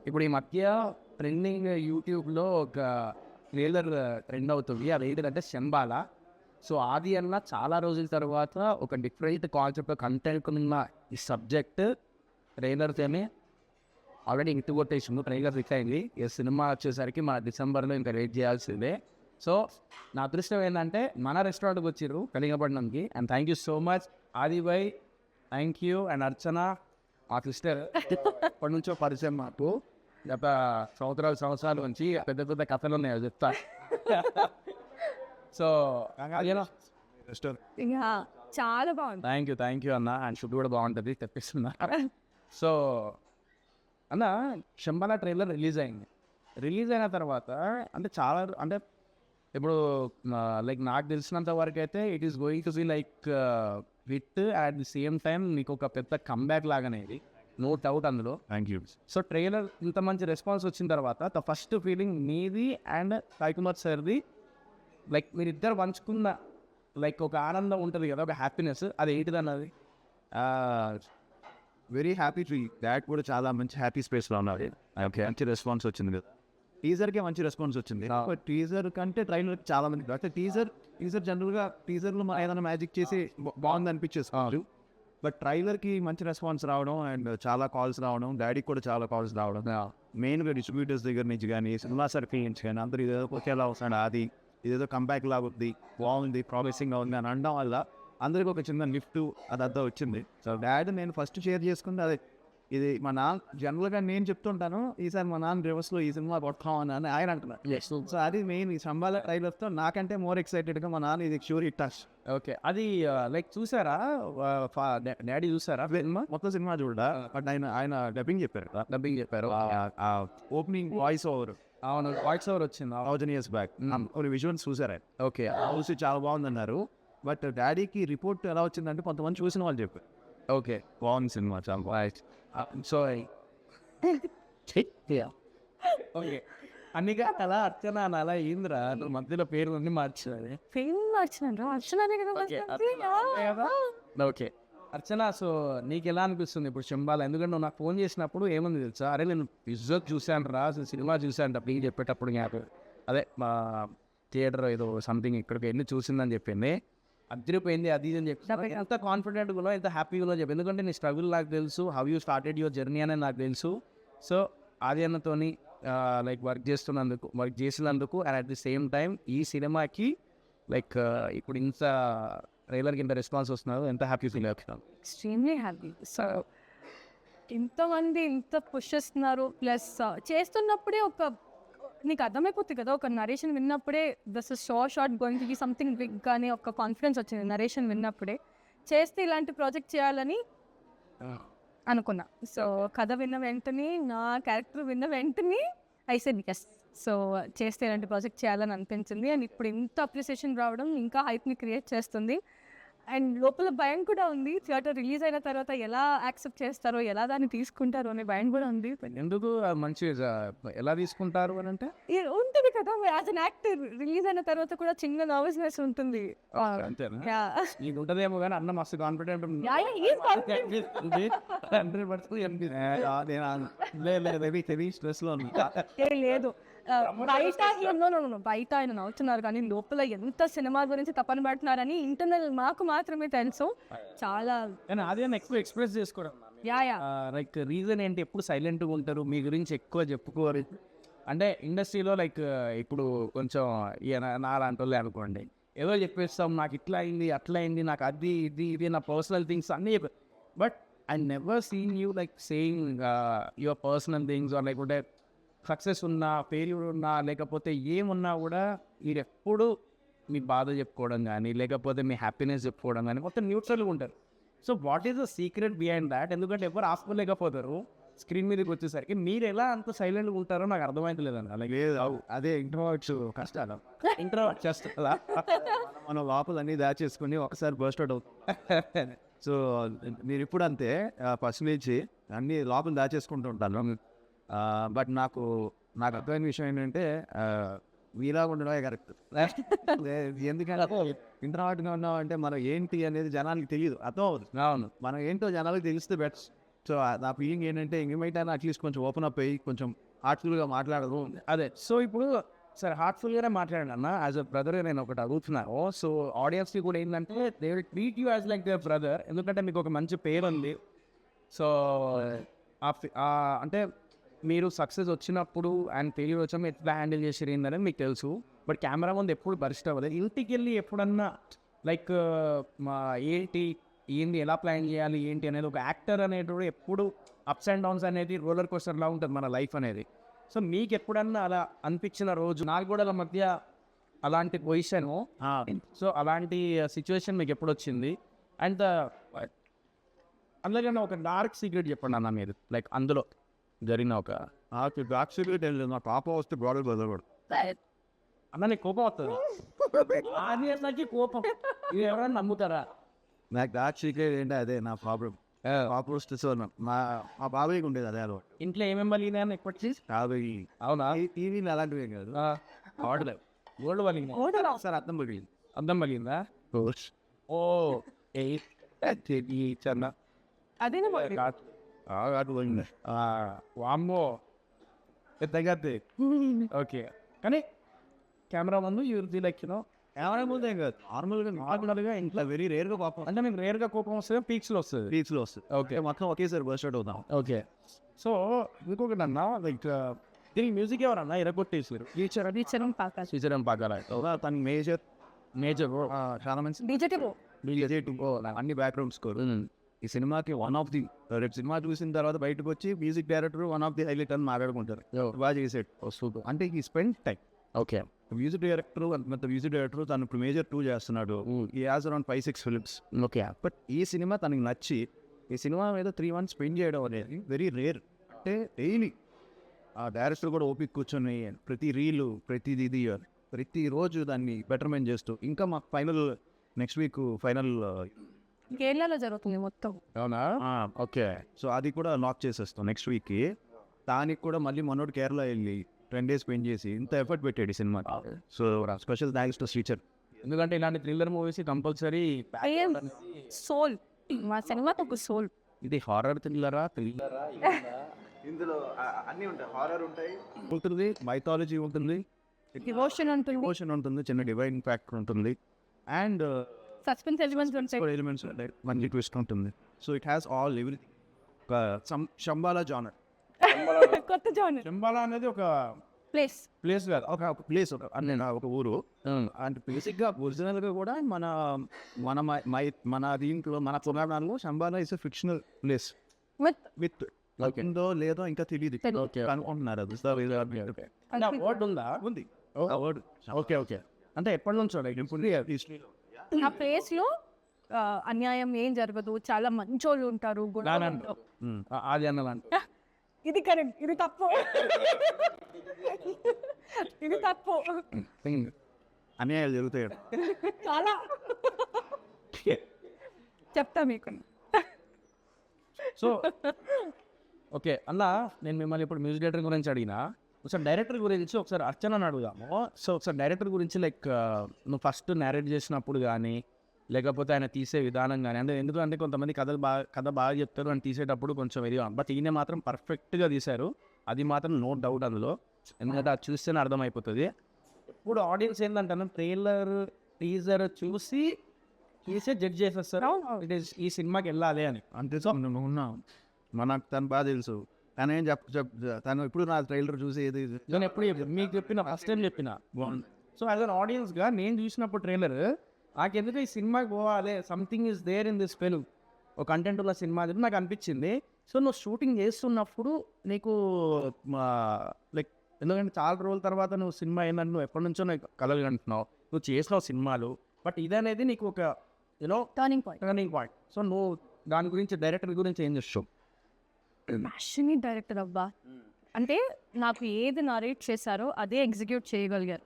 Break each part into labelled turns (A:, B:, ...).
A: ఇప్పుడు ఈ మధ్య ట్రెండింగ్ యూట్యూబ్లో ఒక ట్రైలర్ ట్రెండ్ అవుతుంది. అది ఏంటంటే శంబాల. సో ఆది అన్న చాలా రోజుల తర్వాత ఒక డిఫరెంట్ కాన్సెప్ట్ కంటెంట్ ఉన్న ఈ సబ్జెక్ట్ ట్రైలర్తోనే ఆల్రెడీ ఇంటి కొట్టేసింది. ట్రైలర్ రిలీజ్ అయింది. ఈ సినిమా వచ్చేసరికి మన డిసెంబర్లో ఇంకా వెయిట్ చేయాల్సిందే. సో నా అదృష్టం ఏంటంటే మన రెస్టారెంట్కి వచ్చిర్రు కలిగపట్నంకి. And thank you so much Adi bye, thank you. And Archana మా సిస్టర్ ఎప్పటి నుంచో పరిచయం మాకు. గత సంవత్సరాల నుంచి పెద్ద పెద్ద కథలు ఉన్నాయి చెప్తా. సో
B: చాలా బాగుంది.
A: థ్యాంక్ యూ అన్న. అండ్ ఫుడ్ కూడా బాగుంటుంది తెప్పిస్తున్నా. సో అన్న శంబాల ట్రైలర్ రిలీజ్ అయిన తర్వాత అంటే చాలా అంటే ఇప్పుడు లైక్ నాకు తెలిసినంత వరకు అయితే it is going to be like hit at the same time నీకు ఒక పెద్ద కంబ్యాక్ లాగానే ఇది, నో డౌట్ అందులో.
C: Thank you.
A: సో ట్రైలర్ ఇంత మంచి రెస్పాన్స్ వచ్చిన తర్వాత ద ఫస్ట్ ఫీలింగ్ మీది అండ్ సాయి కుమార్ సార్ది, లైక్ మీరిద్దరు పంచుకున్న లైక్ ఒక ఆనందం ఉంటుంది కదా, ఒక హ్యాపీనెస్, అది ఏంటిది అన్నది?
C: Very happy to that. కూడా చాలా మంచి హ్యాపీ స్పేస్లో ఉన్నారు. ఓకే, మంచి రెస్పాన్స్ వచ్చింది కదా. టీజర్కే మంచి రెస్పాన్స్ వచ్చింది. టీజర్ కంటే ట్రైలర్కి చాలా మంది అంటే టీజర్ జనరల్గా టీజర్లో ఏదైనా మ్యాజిక్ చేసి బాగుంది అనిపించేస్తారు. బట్ ట్రైలర్కి మంచి రెస్పాన్స్ రావడం అండ్ చాలా కాల్స్ రావడం, డాడీకి కూడా చాలా కాల్స్ రావడం, మెయిన్గా డిస్ట్రిబ్యూటర్స్ దగ్గర నుంచి కానీ సినిమా సర్కిల్ నుంచి కానీ అందరూ ఇదేదో ఒకేలా వస్తాడు, అది ఇదేదో కంబ్యాక్ లాగా ఉంది, బాగుంది, ప్రామిసింగ్గా ఉంది అని అనడం వల్ల అందరికీ ఒక చిన్న లిఫ్ట్ అదంతా వచ్చింది. సో డాడీ నేను ఫస్ట్ షేర్ చేసుకుంది అదే, ఇది మా నాన్న జనరల్గా నేను చెప్తుంటాను ఈసారి మా నాన్న రివర్స్లో ఈ సినిమా కొడతామని అని ఆయన అంటున్నారు. సో అది మెయిన్ ఈ సంబాల ట్రైలర్తో నాకంటే మోర్ ఎక్సైటెడ్గా మా నాన్న ఇది షూర్ హిట్ టచ్.
A: ఓకే, అది లైక్ చూసారా డాడీ చూసారా సినిమా?
C: మొత్తం సినిమా చూడ, బట్ ఆయన డబ్బింగ్ చెప్పారు. ఓపెనింగ్ వాయిస్ ఓవర్,
A: అవును వాయిస్ ఓవర్ వచ్చింది
C: 1000 years బ్యాక్. కొన్ని విజువల్స్ చూసారు.
A: ఓకే,
C: చూసి చాలా బాగుందన్నారు. బట్ డాడీకి రిపోర్ట్ ఎలా వచ్చిందంటే కొంతమంది చూసిన వాళ్ళు చెప్పారు
A: ఓకే
C: బాగుంది సినిమా చాలా బాగుంది.
A: సో ఓకే అన్నిగా అలా అర్చన అని అలా ఏంద్రా నువ్వు మధ్యలో పేరు అన్ని మార్చినది?
B: ఫేమ్ మార్చినాను అర్చననే కదా.
A: ఓకే అర్చన, సో నీకు ఎలా అనిపిస్తుంది ఇప్పుడు శంబాల? ఎందుకంటే నువ్వు నాకు ఫోన్ చేసినప్పుడు ఏముంది తెలుసా, అరే నేను విజువల్ చూశాను రా, అసలు సినిమా చూశాను ప్లీజ్ చెప్పేటప్పుడు జ్ఞాపకం అదే మా థియేటర్ ఏదో సంథింగ్ ఇక్కడికి వెళ్ళి చూసిందని చెప్పింది, అదిరిపోయింది అది అని చెప్పి. ఎంత కాన్ఫిడెంట్గా ఎంత హ్యాపీగా చెప్పి, ఎందుకంటే నీ స్ట్రగుల్ నాకు తెలుసు, how you started your journey అనేది నాకు తెలుసు. సో ఆది అన్నతోని లైక్ వర్క్ చేసినందుకు and at the same time ఈ సినిమాకి లైక్ ఇప్పుడు ఇంత ట్రైలర్కి ఇంత రెస్పాన్స్ వస్తున్నారు, ఎంత హ్యాపీ ఫీల్ అవుతున్నాను?
B: Extremely happy. సో ఇంతమంది ఇంత పుష్ చేస్తున్నారు, ప్లస్ చేస్తున్నప్పుడే ఒక నీకు అర్థమైపోతుంది కదా, ఒక నరేషన్ విన్నప్పుడే this is short going to be something big కానీ ఒక కాన్ఫిడెన్స్ వచ్చింది నరేషన్ విన్నప్పుడే. చేస్తే ఇలాంటి ప్రాజెక్ట్ చేయాలని అనుకున్నా. సో కథ విన్న వెంటనే, నా క్యారెక్టర్ విన్న వెంటనే ఐ సెడ్ ఎస్. సో చేస్తే ఇలాంటి ప్రాజెక్ట్ చేయాలని అనిపించింది. అండ్ ఇప్పుడు ఇంత అప్రిసియేషన్ రావడం ఇంకా హైప్ని క్రియేట్ చేస్తుంది. అండ్ లోపల భయం కూడా ఉంది, థియేటర్ రిలీజ్ అయిన తర్వాత ఎలా యాక్సెప్ట్ చేస్తారో, ఎలా దాన్ని తీసుకుంటారో అనే భయం కూడా ఉంది.
A: ఎందుకు మంచిగా ఎలా తీసుకుంటారు అని అంటే
B: ఉంటుంది కదా, యాజ్ అన్ యాక్టర్ రిలీజ్ అయిన తర్వాత కూడా చిన్న నర్వస్నెస్ ఉంటుంది.
A: అంతేనా? నీకు ఉంటదేమో కానీ అన్న మస్తు కాన్ఫిడెంట్ స్ట్రెస్లో
B: లేదు. బయట ఆయన నవ్వుతున్నారు కానీ లోపల ఎంత సినిమా గురించి తపన పడుతున్నారని ఇంటర్నల్ మాకు మాత్రమే తెలుసు. చాలా
A: అదే ఎక్కువ ఎక్స్ప్రెస్ చేసుకోవడం. లైక్ రీజన్ ఏంటి, ఎప్పుడు సైలెంట్గా ఉంటారు, మీ గురించి ఎక్కువ చెప్పుకోరు అంటే ఇండస్ట్రీలో? లైక్ ఇప్పుడు కొంచెం నా లాంటి వాళ్ళే అనుకోండి, ఏదో చెప్పేస్తాం, నాకు ఇట్లా అయింది అట్లా అయింది, నాకు అది ఇది నా పర్సనల్ థింగ్స్ అన్నీ చెప్పారు. But I never seen you like saying your personal things are like అంటే సక్సెస్ ఉన్నా, ఫెయిల్యూర్ ఉన్నా, లేకపోతే ఏమున్నా కూడా మీరు ఎప్పుడు మీ బాధ చెప్పుకోవడం కానీ, లేకపోతే మీ హ్యాపీనెస్ చెప్పుకోవడం కానీ మొత్తం న్యూట్రల్గా ఉంటారు. So what is the secret behind that? ఎందుకంటే ఎవరు ఆపుకోలేకపోతారు స్క్రీన్ మీదకి వచ్చేసరికి. మీరు ఎలా అంత సైలెంట్గా ఉంటారో నాకు అర్థమైతే లేదండి. అలాగే
C: అదే ఇంట్రోవర్ట్స్ కష్టాలు.
A: ఇంట్రోవర్ట్ చేస్తా
C: మనం లోపల అన్నీ దాచేసుకుని ఒకసారి బర్స్ట్ అవుట్ అవుతుంది. సో నేను ఇప్పుడు అంతే, ఫస్ట్ నుంచి అన్నీ లోపల దాచేసుకుంటూ ఉంటాను. బట్ నాకు అర్థమైన విషయం ఏంటంటే వీలాగా ఉండడమే కరెక్ట్. ఎందుకంటే ఇంట్రావర్ట్గా ఉన్నాం అంటే మనం ఏంటి అనేది జనానికి తెలియదు, అర్థం అవుతుంది.
A: అవును,
C: మనం ఏంటో జనాలకు తెలిస్తే బెటర్. సో నా ఫీలింగ్ ఏంటంటే ఏమైతే అట్లీస్ట్ కొంచెం ఓపెన్ అప్ అయ్యి కొంచెం హార్ట్ఫుల్గా మాట్లాడదు.
A: అదే సో ఇప్పుడు సరే హార్ట్ఫుల్గానే మాట్లాడండి అన్న. యాజ్ అ బ్రదర్ నేను ఒకటి అడుగుతున్నాను. సో ఆడియన్స్కి కూడా ఏంటంటే they will treat you as like the brother, ఎందుకంటే మీకు ఒక మంచి పేరు ఉంది. సో అంటే మీరు సక్సెస్ వచ్చినప్పుడు అండ్ ఫెయిల్యూర్ వచ్చినప్పుడు ఎట్లా హ్యాండిల్ చేసారు ఏంటనేది మీకు తెలుసు. బట్ కెమెరా ముందు ఎప్పుడు బర్స్ట్ అవ్వలేదు. ఇంటికి వెళ్ళి ఎప్పుడన్నా లైక్ ఏంది ఎలా ప్లాన్ చేయాలి ఏంటి అనేది ఒక యాక్టర్ అనేటువంటి ఎప్పుడు అప్స్ అండ్ డౌన్స్ అనేది రోలర్ కోస్టర్లా ఉంటుంది మన లైఫ్ అనేది. సో మీకు ఎప్పుడన్నా అలా అనిపించిన రోజు, నాలుగోడల మధ్య అలాంటి పొజిషను, సో అలాంటి సిచ్యువేషన్ మీకు ఎప్పుడు వచ్చింది? అండ్ అందులో ఒక డార్క్ సీక్రెట్ చెప్పండి అన్న మీరు, లైక్ అందులో జరిగిన ఒక
C: నాకు డార్క్ సీక్రెట్ ఏం లేదు. నా పాప వస్తే గోడలు బదలకూడదు.
A: అన్న నీకు కోపం వస్తుంది? అది అన్నకి కోపం ఇది ఎవరైనా నమ్ముతారా?
C: నాకు డార్క్ సీక్రెట్ ఏంటి అదే నా ప్రాబ్లం. పాప వస్తే సో మా బాబాయ్కి ఉండేది అదే అలవాటు.
A: ఇంట్లో ఏమేమి పలిగినాయని ఎప్పటి
C: బాబాయ్
A: అవునా?
C: టీవీలు అలాంటివి ఏం కాదు.
A: ఆడలేవు గోల్డ్ పలిగినా
C: సార్ అర్థం పగిలింది.
A: అర్థం పలిగిందా? ఓ చన్న
B: అదేనా
A: వామ్మో తగ్గద్ది. ఓకే కానీ కెమెరా ముందు యూజ్ లైక్
C: కెమెరా ముందు ఏం కాదు, నార్మల్గా ఇంట్లో వెరీ రేర్గా పాపం
A: అంటే మీకు రేర్గా కోపం వస్తుంది, పీక్స్లో వస్తుంది.
C: పీక్స్లో వస్తుంది.
A: ఓకే
C: మొత్తం ఒకేసారి బర్స్ట్ అవుట్ అవుతాం.
A: ఓకే సో ఇంకొకటి అన్న లైక్ దీనికి మ్యూజిక్ ఎవరన్నా ఇరగొట్టేసారు?
B: టీచర్
A: పాకాల
C: తనకి మేజర్ చాలా మంచి అన్ని బ్యాక్గ్రౌండ్ స్కోర్. ఈ సినిమాకి వన్ ఆఫ్ ది రేపు సినిమా చూసిన తర్వాత బయటకు వచ్చి music director one of the highlight అని మాట్లాడుకుంటారు. బాగా చేసాడు సూపర్. అంటే ఈ spend time.
A: Okay
C: music director తను ఇప్పుడు మేజర్ 2 చేస్తున్నాడు. ఈ has around 5-6 films.
A: Okay
C: but ఈ సినిమా తనకి నచ్చి ఈ సినిమా మీద 3 months స్పెండ్ చేయడం అనేది వెరీ రేర్. అంటే డైలీ ఆ డైరెక్టర్ కూడా ఓపిక కూర్చొని ప్రతి రీలు ప్రతిరోజు దాన్ని బెటర్మెంట్ చేస్తూ ఇంకా మాకు ఫైనల్ నెక్స్ట్ వీక్ ఫైనల్
B: కేరళలో జరుగుతుంది మొత్తం.
A: అవునా? ఓకే
C: సో అది కూడా లాక్ చేసేస్తాం నెక్స్ట్ వీక్కి. దానికి కూడా మళ్ళీ మనోడు కేరళ వెళ్ళి 10 days స్పెండ్ చేసి ఇంత ఎఫర్ట్ పెట్టాడు ఈ సినిమా. So special thanks to Shrichar.
A: ఎందుకంటే ఇలాంటి థ్రిల్లర్ మూవీస్ కంపల్సరీ
B: సోల్, మా సినిమాకి ఒక సోల్.
A: ఇది హారర్ థ్రిల్లరా?
C: ఇందులో అన్నీ ఉంటాయి, హారర్ ఉంటాయి, ఉంటుంది, మైథాలజీ ఉంటుంది,
B: డివోషన్
C: ఉంటుంది, చిన్న డివైన్ ఫ్యాక్టర్ ఉంటుంది, అండ్
B: సస్పెన్స్ ఎలిమెంట్స్
C: ఉంటాయి, మంచి ట్విస్ట్ ఉంటుంది. So it has all everything. Shambala genre.
B: కొత్త జానర్.
A: శంబాలా అనేది ఒక ప్లేస్ కాదు, ఒక
C: ప్లేస్, ఒక ఊరు. అంటే బేసిక్గా ఒరిజినల్గా కూడా మన మన మన దీంట్లో మన పురాణాల్లో Shambhala is a fictional place with ఉందో లేదో ఇంకా తెలియదు, అనుకుంటున్నారు. అది
A: వర్డ్ ఉందా?
C: ఉంది.
A: ఓకే ఓకే అంటే ఎప్పటి నుంచో
C: హిస్టరీలో
B: ఆ ప్లేస్ లో అన్యాయం ఏం జరగదు, చాలా మంచోళ్ళు ఉంటారు.
A: అది అన్నదంట.
B: ఇది కరెక్ట్, ఇది తప్పు, ఇది తప్పు.
C: అన్యాయాలు జరుగుతాయి
B: చాలా. చెప్తా మీకు.
A: సో ఓకే అన్న, నేను మిమ్మల్ని ఇప్పుడు మ్యూజిక్ డైరెక్టర్ గురించి అడిగినా, ఒకసారి డైరెక్టర్ గురించి ఒకసారి అర్చనని అడుగుదాము. సో ఒకసారి డైరెక్టర్ గురించి లైక్ నువ్వు ఫస్ట్ నేరేట్ చేసినప్పుడు కానీ లేకపోతే ఆయన తీసే విధానం కానీ, అంటే ఎందుకంటే కొంతమంది కథ బాగా చెప్తారు అని తీసేటప్పుడు కొంచెం ఇది, బట్ ఈయన మాత్రం పర్ఫెక్ట్గా తీశారు, అది మాత్రం నో డౌట్ అందులో. ఎందుకంటే అది చూస్తేనే అర్థమైపోతుంది. ఇప్పుడు ఆడియన్స్ ఏంటంటే ట్రైలర్ టీజర్ చూసి తీసే జడ్జ్ చేసేస్తారు, ఇట్ ఈస్ ఈ సినిమాకి వెళ్ళాలి అని.
C: అంతే. సో నువ్వు ఉన్నావు, మనకు తను బాగా తెలుసు, తను ఏం తను ఎప్పుడు నా ట్రైలర్ చూసి ఏది
A: నేను ఎప్పుడు మీకు చెప్పిన ఫస్ట్ టైం చెప్పిన. సో యాజ్ అన్ ఆడియన్స్గా నేను చూసినప్పుడు ట్రైలర్ నాకెందుకు ఈ సినిమాకి పోవాలి, something is there in this film, ఒక కంటెంట్ ఉన్న సినిమా అని నాకు అనిపించింది. సో నువ్వు షూటింగ్ చేస్తున్నప్పుడు నీకు లైక్ ఎందుకంటే చాలా రోజుల తర్వాత నువ్వు సినిమా ఏంటంటే నువ్వు ఎప్పటి నుంచో నాకు కలలు కంటున్నావు, నువ్వు చేసినావు సినిమాలు, బట్ ఇదనేది నీకు ఒక యూనో
B: టర్నింగ్
A: పాయింట్. సో నువ్వు దాని గురించి డైరెక్టర్ గురించి ఏం చేస్తావు?
B: ప్యాషనేట్ డైరెక్టర్ అబ్బా. అంటే నాకు ఏది నరేట్ చేశారో అదే ఎగ్జిక్యూట్ చేయగలిగారు.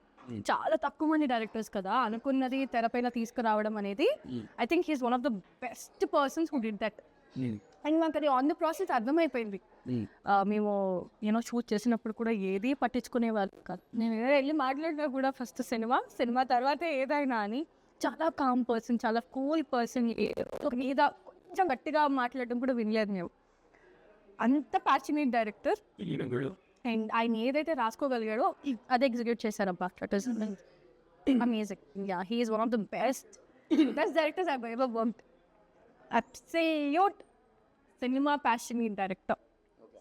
B: చాలా తక్కువ మంది డైరెక్టర్స్ కదా అనుకున్నది తెరపైన తీసుకురావడం అనేది. I think he's one of the best persons who did that. And మాకు అది ఆన్ ద ప్రాసెస్ అర్థమైపోయింది. మేము షూట్ చేసినప్పుడు కూడా ఏది పట్టించుకునేవాళ్ళు కాదు. నేను వెళ్ళి మాట్లాడినా కూడా ఫస్ట్ సినిమా తర్వాతే ఏదైనా అని. చాలా కామ్ పర్సన్, చాలా కూల్ పర్సన్. మీద కొంచెం గట్టిగా మాట్లాడడం కూడా వినలేదు మేము. అంత ప్యాషనేట్ డైరెక్టర్ అండ్ ఆయన ఏదైతే రాసుకోగలిగాడో అదే ఎగ్జిక్యూట్ చేశారబ్బా. That is amazing. Yeah, he is one of the best directors I ever worked. Absolute cinema passionate director,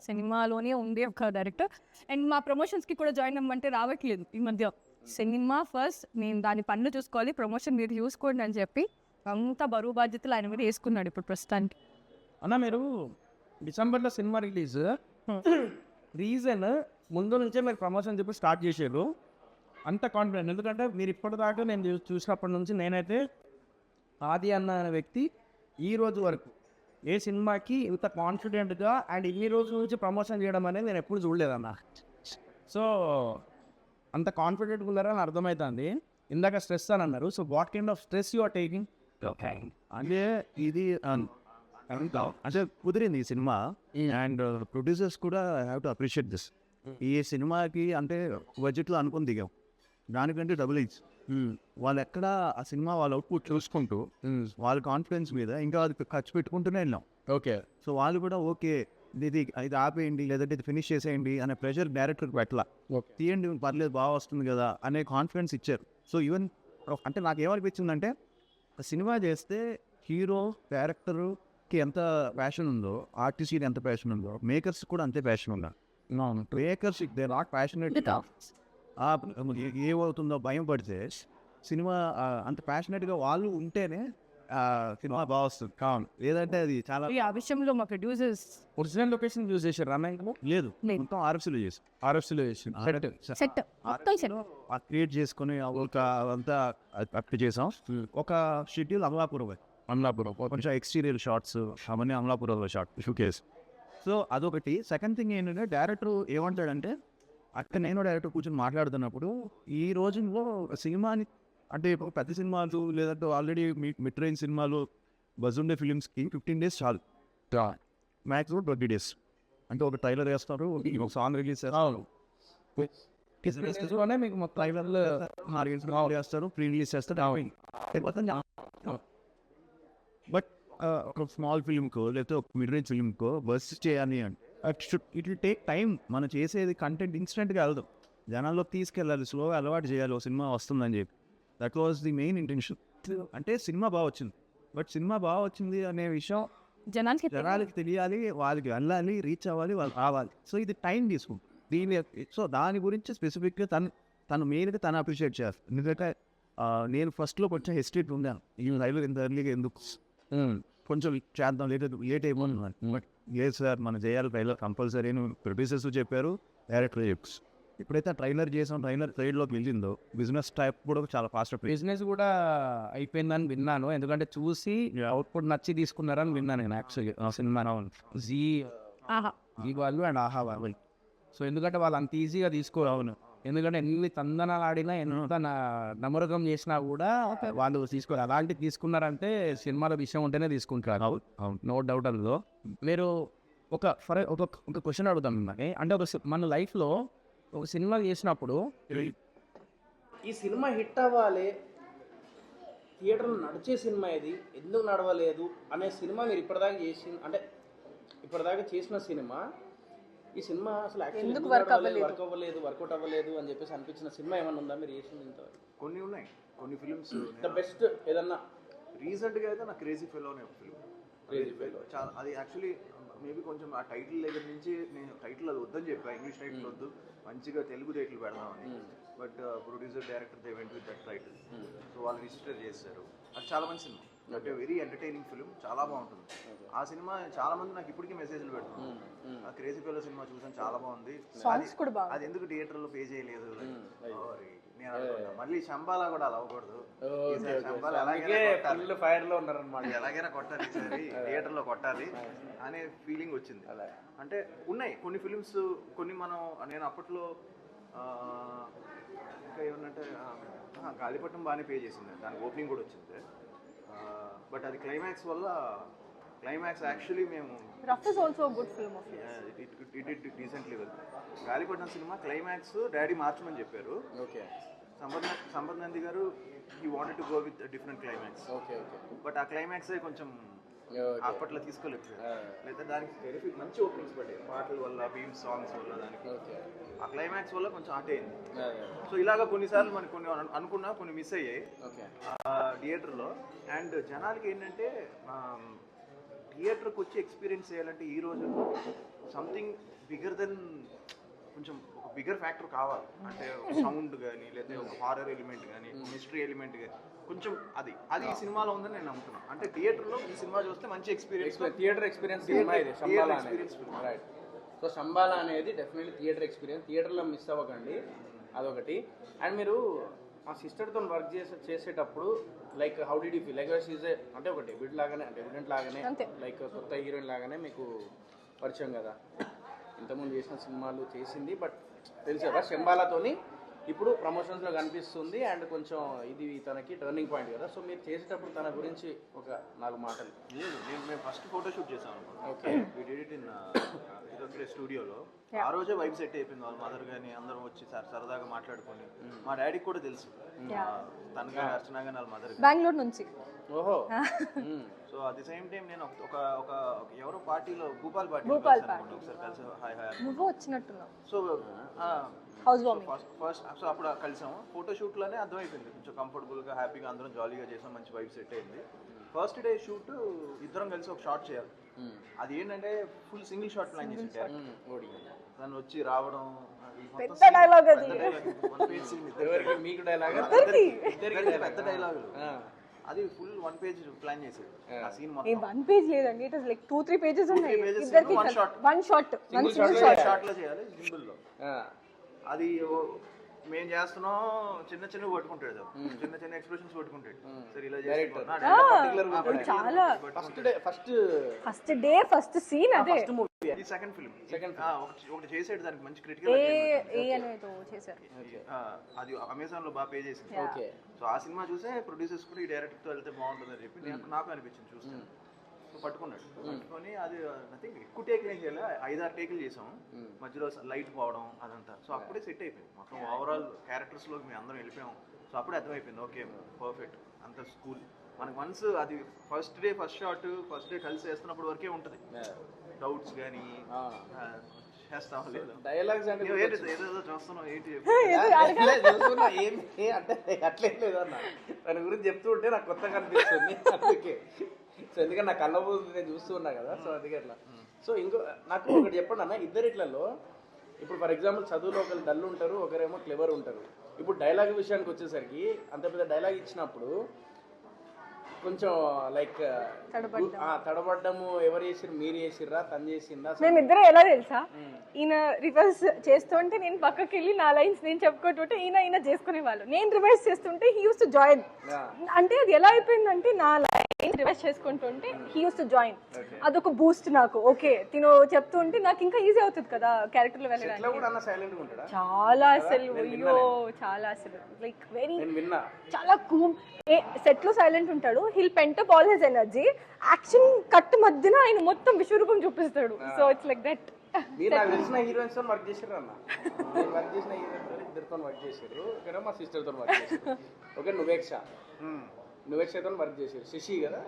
B: సినిమాలోనే ఉండే ఒక డైరెక్టర్. అండ్ మా ప్రమోషన్స్కి కూడా జాయిన్ అవ్వమంటే రావట్లేదు ఈ మధ్య. సినిమా ఫస్ట్, నేను దాని పనులు చూసుకోవాలి, ప్రమోషన్ మీరు చూసుకోండి అని చెప్పి అంత బరువు బాధ్యతలు ఆయన మీద వేసుకున్నాడు ఇప్పుడు ప్రస్తుతానికి.
A: అన్న మీరు డిసెంబర్లో సినిమా రిలీజ్, రీజన్ ముందు నుంచే మీరు ప్రమోషన్ చెప్పి స్టార్ట్ చేసారు. అంత కాన్ఫిడెంట్ ఎందుకంటే మీరు ఇప్పటిదాకా నేను చూసినప్పటి నుంచి నేనైతే ఆది అన్న అనే వ్యక్తి ఈ రోజు వరకు ఏ సినిమాకి ఇంత కాన్ఫిడెంట్గా అండ్ ఇన్ని రోజుల నుంచి ప్రమోషన్ చేయడం అనేది నేను ఎప్పుడు చూడలేదన్న. సో అంత కాన్ఫిడెంట్గా ఉన్నారని అర్థమవుతుంది. ఇందాక స్ట్రెస్ అని అన్నారు. So what kind of stress you are taking?
C: అంటే ఇది అంటే కుదిరింది ఈ సినిమా అండ్ ప్రొడ్యూసర్స్ కూడా హ్యావ్ టు అప్రిషియేట్ దిస్. ఈ సినిమాకి అంటే బడ్జెట్లో అనుకుని దిగాం, దానికంటే డబుల్ ఇచ్చి వాళ్ళు ఎక్కడ ఆ సినిమా వాళ్ళ అవుట్పుట్ చూసుకుంటూ వాళ్ళ కాన్ఫిడెన్స్ మీద ఇంకా అది ఖర్చు పెట్టుకుంటూనే వెళ్ళాం.
A: ఓకే.
C: సో వాళ్ళు కూడా ఓకే ఇది ఆపేయండి లేదంటే ఇది ఫినిష్ చేసేయండి అనే ప్రెషర్ డైరెక్టర్కి పెట్టాల, తీయండి పర్లేదు బాగా వస్తుంది కదా అనే కాన్ఫిడెన్స్ ఇచ్చారు. సో ఈవెన్ అంటే నాకు ఏమనిపించిందంటే సినిమా చేస్తే హీరో డైరెక్టర్కి ఎంత ప్యాషన్ ఉందో, ఆర్టిస్ట్కి ఎంత ప్యాషన్ ఉందో, మేకర్స్ కూడా అంతే ప్యాషన్ ఉండాలి. మేకర్స్ దే నాట్ ప్యాషనేట్, ఏమవుతుందో భయం పడితే సినిమా అంత ప్యాషనేట్గా వాళ్ళు ఉంటేనే సినిమా బాగా వస్తుంది. కావాలి లేదంటే అది చాలా
B: ఆ విషయంలో మా ప్రొడ్యూసర్స్
A: ఒరిజినల్ లొకేషన్ యూజ్ చేశారు రన్న?
C: లేదు, మొత్తం ఆర్ఎఫ్సీలో చేసాం.
A: ఆర్ఎఫ్సీలో చేసారు.
B: సెట్ మొత్తం సెట్
C: క్రియేట్ చేసుకుని ఒక అంతా అప్ చేసాం. ఒక షెడ్యూల్ అమలాపురం, కొంచెం ఎక్స్టీరియర్ షార్ట్స్ అవన్నీ అమలాపురంలో షూకేస్. సో అదొకటి. సెకండ్ థింగ్ ఏంటంటే డైరెక్టర్ ఏమంటాడంటే, అక్కడ నేను డైరెక్టర్ కూర్చొని మాట్లాడుతున్నప్పుడు ఈ రోజుల్లో సినిమాని అంటే ఇప్పుడు పెద్ద సినిమాలు లేదంటే ఆల్రెడీ మిడ్ రేంజ్ సినిమాలు బజ్ ఉండే ఫిలిమ్స్కి 15 days చాలు, మ్యాక్సిమం 20 days. అంటే ఒక ట్రైలర్ వేస్తారు, ఒక సాంగ్ రిలీజ్ చేస్తారు,
A: మీకు మొత్తం ట్రైలర్లో
C: చేస్తారు, ప్రీ రిలీజ్ చేస్తారు. బట్ ఒక స్మాల్ ఫిల్మ్కో లేకపోతే ఒక మిడ్ రేంజ్ ఫిల్మ్కో బస్ చేయాలి అంటే ఇట్ విల్ టేక్ టైం. మనం చేసేది కంటెంట్ ఇన్స్టెంట్గా వెళ్దాం, జనాల్లోకి తీసుకెళ్ళాలి, స్లోగా అలవాటు చేయాలి, ఒక సినిమా వస్తుందని చెప్పి. That was the main intention. అంటే సినిమా బాగా వచ్చింది, బట్ సినిమా బాగా వచ్చింది అనే విషయం జనాలకి తెలియాలి, వాళ్ళకి వెళ్ళాలి, రీచ్ అవ్వాలి, వాళ్ళు రావాలి. సో ఇది టైం తీసుకుంటుంది. సో దాని గురించి స్పెసిఫిక్గా తను మెయిన్గా తను అప్రిషియేట్ చేస్తాను. ఎందుకంటే నేను ఫస్ట్లో కొంచెం హెసిటేట్ ఉన్నాను, ఈ రైలు ఇంత ఎర్లీగా ఎందుకు కొంచెం చేద్దాం, లేట్ అయిపోయింది. బట్ లేదు సార్ మనం చేయాలి ట్రైలర్ కంపల్సరీ అని ప్రొడ్యూసర్స్ చెప్పారు, డైరెక్టర్ చెప్పు. ఇప్పుడైతే ట్రైలర్ చేసాం, ట్రైలర్ ట్రైడ్లోకి వెళ్ళిందో బిజినెస్ టైప్ కూడా చాలా ఫాస్ట్.
A: బిజినెస్ కూడా అయిపోయిందని విన్నాను, ఎందుకంటే చూసి అవుట్పుట్ నచ్చి తీసుకున్నారని విన్నాను నేను యాక్చువల్గా సినిమా జీ వాళ్ళు అండ్ ఆహా వాళ్ళు. సో ఎందుకంటే వాళ్ళు అంత ఈజీగా తీసుకోవాలి, ఎందుకంటే ఎన్ని తందనాలు ఆడినా ఎంత నమ్మకం చేసినా కూడా వాళ్ళు తీసుకోవాలి. అలాంటివి తీసుకున్నారంటే సినిమాల విషయం ఉంటేనే తీసుకుంటారు, నో డౌట్ అందులో. మీరు ఒక క్వశ్చన్ అడుగుతాం మిమ్మల్ని. అంటే మన లైఫ్లో ఒక సినిమా చేసినప్పుడు ఈ సినిమా హిట్ అవ్వాలి, థియేటర్లో నడిచే సినిమా ఇది, ఎందుకు నడవలేదు అనే సినిమా మీరు ఇప్పటిదాకా చేసిన సినిమా, ఈ సినిమా అసలు యాక్చువల్లీ వర్కౌట్ అవ్వలేదు అని చెప్పేసి అనిపించిన సినిమా ఏమైనా ఉందా మీరు చేసింది? ఇంతవరకు
C: కొన్ని ఉన్నాయి, కొన్ని ఫిల్మ్స్.
A: ద బెస్ట్ ఏదన్నా
C: రీసెంట్గా అయితే నాకు క్రేజీ ఫెలో అనే ఒక ఫిల్మ్, చాలా అది యాక్చువల్లీ మేబీ కొంచెం ఆ టైటిల్ దగ్గర నుంచి నేను టైటిల్ అది వద్దని చెప్పా, ఇంగ్లీష్ టైటిల్ వద్దు, మంచిగా తెలుగు టైటిల్ పెడదామని. But producer director they went with that title. So వాళ్ళు రిజిస్టర్ చేశారు. అది చాలా మంచి సినిమా, అంటే వెరీ ఎంటర్టైనింగ్ ఫిలిం, చాలా బాగుంటుంది. ఆ సినిమా చాలా మంది నాకు ఇప్పటికీ మెసేజ్లు పెడుతున్నారు, ఆ క్రేజీ ఫెలో సినిమా చూసాను చాలా బాగుంది, అది ఎందుకు థియేటర్లో పే చేయలేదు. నేను అనుకున్నా మళ్ళీ శంబాలా కూడా అలా అవ్వకూడదు, ఎలాగైనా కొట్టాలి ఈసారి థియేటర్లో కొట్టాలి అనే ఫీలింగ్ వచ్చింది. అంటే ఉన్నాయి కొన్ని ఫిలిమ్స్, కొన్ని నేను అప్పట్లో ఇంకా ఏమన్నంటే గాలిపటం బాగానే పే చేసింది, దానికి ఓపెనింగ్ కూడా వచ్చింది. బట్ అది క్లైమాక్స్ వల్ల, క్లైమాక్స్ యాక్చువల్లీ మేము ఇట్ డీసెంట్లీ వెల్. గాలిపటం సినిమా క్లైమాక్స్ డాడీ మార్చమని చెప్పారు.
A: ఓకే.
C: సంపత్ నంది గారు he wanted to go with different climax. But ఆ క్లైమాక్సే కొంచెం అప్పట్లో తీసుకోలేదు లేదా దానికి టెరిఫిక్ మంచి ఓపెనింగ్స్ పడ్డాయి పాటల వల్ల బీమ్ సాంగ్స్ వల్ల దానికి ఆ క్లైమాక్స్ వల్ల కొంచెం ఆట అయింది. సో ఇలాగ కొన్నిసార్లు మనకి కొన్ని అనుకున్నా కొన్ని మిస్ అయ్యాయి థియేటర్లో. అండ్ జనాలకి ఏంటంటే థియేటర్కి వచ్చి ఎక్స్పీరియన్స్ చేయాలంటే ఈ రోజుల్లో సంథింగ్ బిగ్గర్ దెన్ కొంచెం ఒక బిగ్గర్ ఫ్యాక్టర్ కావాలి. అంటే సౌండ్ కానీ లేదా ఒక హారర్ ఎలిమెంట్ కానీ మిస్టరీ ఎలిమెంట్ కానీ కొంచెం అది ఈ సినిమాలో ఉందని నేను నమ్ముతున్నాను. అంటే థియేటర్లో ఈ సినిమా చూస్తే మంచి experience
D: theatre experience right. So Shambhala అనేది డెఫినెట్లీ థియేటర్ ఎక్స్పీరియన్స్, థియేటర్లో మిస్ అవ్వకండి అదొకటి. అండ్ మీరు మా సిస్టర్తో వర్క్ చేసేటప్పుడు like how did you feel? Like she's అంటే ఒక డెబ్యూట్ లాగానే డెబ్యూటెంట్ లాగానే లైక్ కొత్త హీరోయిన్ లాగానే మీకు పరిచయం కదా, ఇంతకుముందు చేసిన సినిమాలు చేసింది, బట్ తెలుసు కదా శంబాలాతోని ఇప్పుడు ప్రమోషన్స్లో కనిపిస్తుంది అండ్ కొంచెం ఇది తనకి టర్నింగ్ పాయింట్ కదా. సో మీరు చేసేటప్పుడు తన గురించి ఒక 4 మాటలు.
C: మేము ఫస్ట్ ఫోటోషూట్ చేసాం. ఓకే, ఇదొక్కడే స్టూడియోలో. ఆ రోజే వైబ్ సెట్ అయిపోయింది. వాళ్ళ మదర్ కానీ అందరం వచ్చి సరదాగా మాట్లాడుకొని, మా డాడీకి కూడా తెలుసు తనగా అర్చన కానీ వాళ్ళ మదర్
B: బెంగళూరు నుంచి.
D: ఓహో.
C: So at the same time నేను ఒక ఎవరో పార్టీలో భూపాల్ పార్టీ ఒకసారి కలిసి హాయ్
B: నువ్వు వచ్చినట్టున్నావు.
C: సో ఫస్ట్ సో అప్పుడు కలిసాము. ఫోటోషూట్లోనే అర్థమైపోయింది కొంచెం కంఫర్టబుల్గా హ్యాపీగా అందరం జాలీగా చేసాం, మంచి వైబ్ సెట్ అయింది. ఫస్ట్ డే షూట్ ఇద్దరం కలిసి ఒక షాట్ చేయాలి. అది ఏంటంటే ఫుల్ సింగిల్ షాట్ ప్లాన్ చేసి తను వచ్చి రావడం పెద్ద డైలాగులు, అది ఫుల్ 1 పేజ్ ప్లాన్ చేసేది. ఆ సీన్ మొత్తం
B: 1 పేజ్ లేదండి, ఇట్ ఇస్ లైక్ 2-3 పేజెస్ ఉన్నాయి. వన్ షాట్
C: లో చేయాలి సింగిల్ లో. అది మేము చేస్తున్నాం, చిన్న పట్టుకుంటాడు, చిన్న ఎక్స్ప్రెషన్స్ పట్టుకుంటాడు. సరే ఇలా
B: చాలా ఫస్ట్ డే ఫస్ట్ సీన్ అదే.
C: ఇది సెకండ్ ఫిల్మ్ ఒకటి చేసాడు, దానికి మంచి క్రిటికల్ అది అమెజాన్ లో బాగా పే చేసింది. సో ఆ సినిమా చూసే ప్రొడ్యూసర్స్ కూడా ఈ డైరెక్టర్ తో వెళ్తే బాగుంటుందని చెప్పి నాకు అనిపించింది చూస్తాను. పట్టుకున్నాడు, పట్టుకొని అది నథింగ్ ఎక్కువ టేకులు ఏం చేయాలి, 5-6 టేకులు చేసాం. మధ్యలో లైట్ పోవడం అదంతా. సో అప్పుడే సెట్ అయిపోయింది మొత్తం. ఓవరాల్ క్యారెక్టర్స్ లోకి మేము అందరం వెళ్ళిపోయాం. సో అప్పుడే అర్థమైపోయింది ఓకే పర్ఫెక్ట్ అంత స్కూల్. మనకు వన్స్ అది first day first shot first day కలిసి వేస్తున్నప్పుడు వరకే ఉంటుంది. డౌట్స్ కానీ చేస్తాం లేదు
D: డైలాగ్స్ అంటే
C: ఏదో చూస్తున్నాం ఏంటి
D: అంటే అట్లేం లేదన్న, దాని గురించి చెప్తూ ఉంటే నాకు కొత్తగా అనిపిస్తుంది అందుకే. సో ఎందుకంటే నా కళ్ళ నేను చూస్తూ ఉన్నా కదా, సో అందుకే అట్లా. సో ఇంకో నాకు ఒకటి చెప్పండి అన్న, ఇద్దరిట్లలో ఇప్పుడు ఫర్ ఎగ్జాంపుల్ చదువులో ఒకరు డల్ ఉంటారు, ఒకరేమో క్లెవర్ ఉంటారు. ఇప్పుడు డైలాగ్ విషయానికి వచ్చేసరికి అంత పెద్ద డైలాగ్ ఇచ్చినప్పుడు కొంచెం లైక్ తడబడ్డము, ఎవరు చేసిర్రు, మీరు చేసిర్రా, తను చేసిందా?
B: మేమిద్దరం ఎలా తెలుసా, ఈయన రివర్స్ చేస్తుంటే నేను పక్కకి వెళ్ళి నా లైన్స్ నేను చెప్పుకుంటుంటే ఈయన చేసుకునేవాళ్ళు, నేను రివర్స్ చేస్తుంటే హీ యూస్ టు జాయిన్. అంటే అది ఎలా అయిపోయిందంటే నా లైన్ రివర్స్ చేసుకుంటుంటే హీ యూస్ టు జాయిన్. అదొక బూస్ట్ నాకు. ఓకే తిను చెప్తుంటే నాకు ఇంకా ఈజీ అవుతుంది కదా క్యారెక్టర్ లో వెళ్ళడానికి. చాలా అసలు అయ్యో చాలా అసలు లైక్ వెరీ చాలా కూల్. సెట్ లో సైలెంట్ ఉంటాడు, he'll pent up all his energy. Action cut మధ్యన ఆయన మొత్తం విశ్వరూపం చూపిస్తాడు. So it's like that.
D: మీరు నాకు తెలిసిన హీరోయిన్స్ తో వర్క్ చేసారు అన్న, నేను వర్క్ చేసిన హీరోయిన్స్ ఇద్దరితో వర్క్ చేశారు. ఇక్కడ మా సిస్టర్ తో వర్క్ చేశారు. ఓకే నువ్వేక్షతో వర్క్ చేశారు. శశి కదా,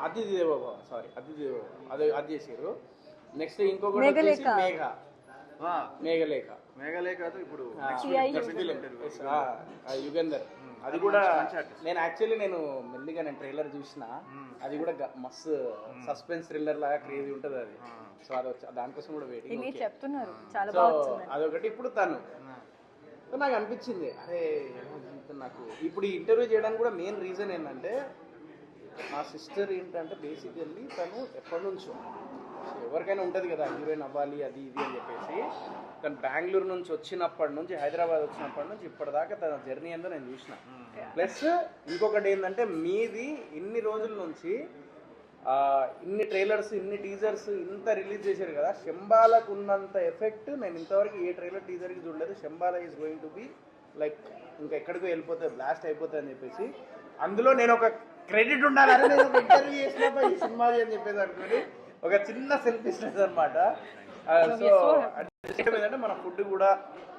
D: అతిథి దేవోభవ, సారీ అతిథి దేవోభవ అది చేశారు. నెక్స్ట్ ఇంకొకటి మేఘలేఖ ఇప్పుడు యుగంధర్. అది కూడా నేను యాక్చువల్లీ నేను మెల్లిగా ట్రైలర్ చూసిన, అది కూడా మస్తు సస్పెన్స్ థ్రిల్లర్ లాగా క్రేజీ ఉంటుంది అది. సో అది దానికోసం కూడా వెయిటింగ్
B: చెప్తున్నారు.
D: సో అదొకటి. ఇప్పుడు తను నాకు అనిపించింది అరే నాకు ఇప్పుడు ఈ ఇంటర్వ్యూ చేయడానికి కూడా మెయిన్ రీజన్ ఏంటంటే మా సిస్టర్ ఏంటంటే బేసికల్లీ తను ఎప్పటి నుంచో ఎవరికైనా ఉంటుంది కదా హీరోయిన్ అవ్వాలి అది ఇది అని చెప్పేసి, తను బెంగళూరు నుంచి వచ్చినప్పటి నుంచి హైదరాబాద్ వచ్చినప్పటి నుంచి ఇప్పటిదాకా తన జర్నీ అంతా నేను చూసిన. ప్లస్ ఇంకొకటి ఏంటంటే మీది ఇన్ని రోజుల నుంచి ఇన్ని ట్రైలర్స్ ఇన్ని టీజర్స్ ఇంత రిలీజ్ చేశారు కదా, శంబాలకు ఉన్నంత ఎఫెక్ట్ నేను ఇంతవరకు ఏ ట్రైలర్ టీజర్కి చూడలేదు. Shambhala is going to be like ఇంకా ఎక్కడికో వెళ్ళిపోతుంది, బ్లాస్ట్ అయిపోతుంది అని చెప్పేసి. అందులో నేను ఒక క్రెడిట్ ఉండాలని నేను ఒక ఇంటర్వ్యూ చేసినప్పుడు ఈ సినిమా అని చెప్పేసి అనుకోండి ఒక చిన్న సెల్ఫిష్నెస్ అనమాట. సో ఏంటంటే మన ఫుడ్ కూడా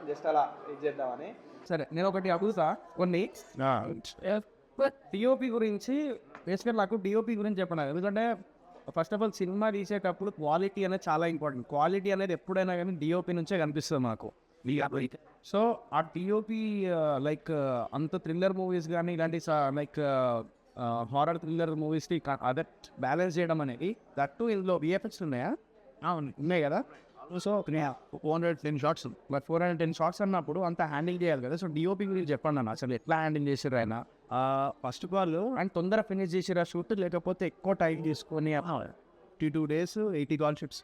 D: జస్ట్ అలా ఇది చేద్దామని.
A: సరే నేను ఒకటి అడుగుతా కొన్ని. డిఓపి గురించి బేసిక్గా నాకు డిఓపి గురించి చెప్పను, ఎందుకంటే ఫస్ట్ ఆఫ్ ఆల్ సినిమా తీసేటప్పుడు క్వాలిటీ అనేది చాలా ఇంపార్టెంట్. క్వాలిటీ అనేది ఎప్పుడైనా కానీ డిఓపి నుంచే కనిపిస్తుంది మాకు. సో ఆ డిఓపి లైక్ అంత థ్రిల్లర్ మూవీస్ కానీ ఇలాంటి లైక్ హారర్ థ్రిల్లర్ మూవీస్కి అదే బ్యాలెన్స్ చేయడం అనేది, దట్టు ఇందులో విఎఫ్ఎక్స్ ఉన్నాయా? ఉన్నాయి కదా. సో 410 షార్ట్స్, బట్ 410 షార్ట్స్ అన్నప్పుడు అంత హ్యాండిల్ చేయాలి కదా. సో డిఓపి గురించి చెప్పండి అన్న, అసలు ఎట్లా హ్యాండిల్ చేసారు ఆయన?
C: ఫస్ట్ ఆఫ్ ఆల్
A: అండ్ తొందర ఫినిష్ చేసిరా షూట్, లేకపోతే ఎక్కువ టైం తీసుకొని
C: 52 days 80 కాల్ షీట్స్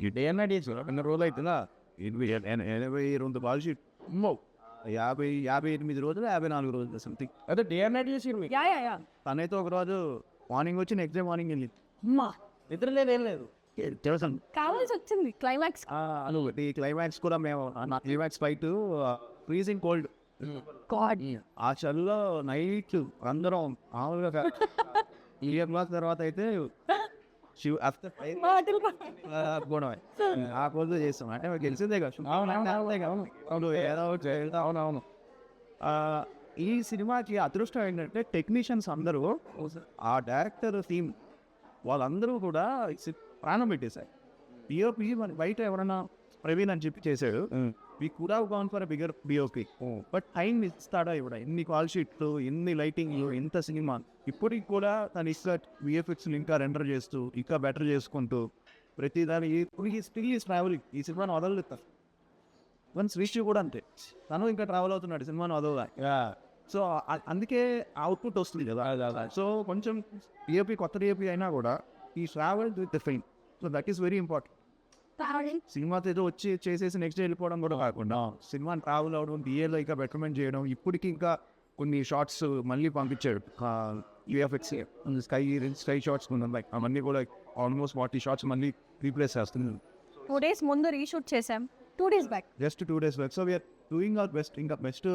A: ఈ డే అండ్ నైట్ చేసి కొన్ని రోజులు అవుతుందా?
C: 82 కాల్ షీట్, 58 రోజులు 54 రోజులు సంథింగ్.
A: అదే డే అండ్ నైట్ చేసి
B: యా
C: తనైతే ఒక రోజు మార్నింగ్ వచ్చి నెక్స్ట్ డే మార్నింగ్ వెళ్ళి
B: అమ్మా
A: నిద్ర లేదు, ఏం లేదు.
C: తెలుసు
B: కావాల్సి వచ్చింది క్లైమాక్స్.
C: ఈ క్లైమాక్స్ కూడా మేము climax fight freezing cold,
B: God
C: ఆ చలిలో నైట్ అందరం మామూలుగా 8 o'clock తర్వాత అయితే
B: మాటలు
C: గొడవ ఆ కోల్డ్ చేస్తాం. అంటే మాకు తెలిసిందే కదా, ఏదో ఒకటి చేయాలి.
A: అవునవును.
C: ఈ సినిమాకి అదృష్టం ఏంటంటే టెక్నీషియన్స్ అందరూ, ఆ డైరెక్టర్ టీమ్ వాళ్ళందరూ కూడా ప్రాణం పెట్టేశారు. బిఓపి మన బయట ఎవరైనా ప్రవీణ్ అని చెప్పి చేశాడు, వీ కూడా gown for bigger BOP, but time ఇస్తాడా ఇవిడ? ఎన్ని కాల్ షీట్లు, ఎన్ని లైటింగ్లు, ఎంత సినిమా. ఇప్పటికి కూడా తను ఇంకా విఎఫ్ఎక్స్ ఇంకా రెండర్ చేస్తూ ఇంకా బెటర్ చేసుకుంటూ ప్రతిదాని ఇప్పుడు ఈ స్టిల్ ఈస్ ట్రావెలింగ్. ఈ సినిమాని వదలలేదు. వన్ శ్రీశ్రీ కూడా అంతే, తను ఇంకా ట్రావెల్ అవుతున్నాడు సినిమాని వదలదా. సో అందుకే అవుట్పుట్ వస్తుంది కదా. సో కొంచెం డిఓపి కొత్త డిఓపి అయినా కూడా ఈ travel with the film, so that is very important. సినిమాతో ఏదో వచ్చి చేసేసి నెక్స్ట్ డే వెళ్ళిపోవడం కూడా కాకుండా సినిమాని ట్రావెల్ అవ్వడం, డిఏలో ఇంకా బెటర్మెంట్ చేయడం. ఇప్పటికి ఇంకా కొన్ని షార్ట్స్ మళ్ళీ పంపించాడు యూఎఫ్ఎక్స్ స్కై షార్ట్స్ లైక్ అవన్నీ కూడా ఆల్మోస్ట్ 40 షార్ట్స్ మళ్ళీ రీప్లేస్ చేస్తుంది.
B: 2 days ముందు రీషూట్ చేసాం, 2 days back.
C: Just 2 days back. So we're doing our best. ఇంకా బెస్ట్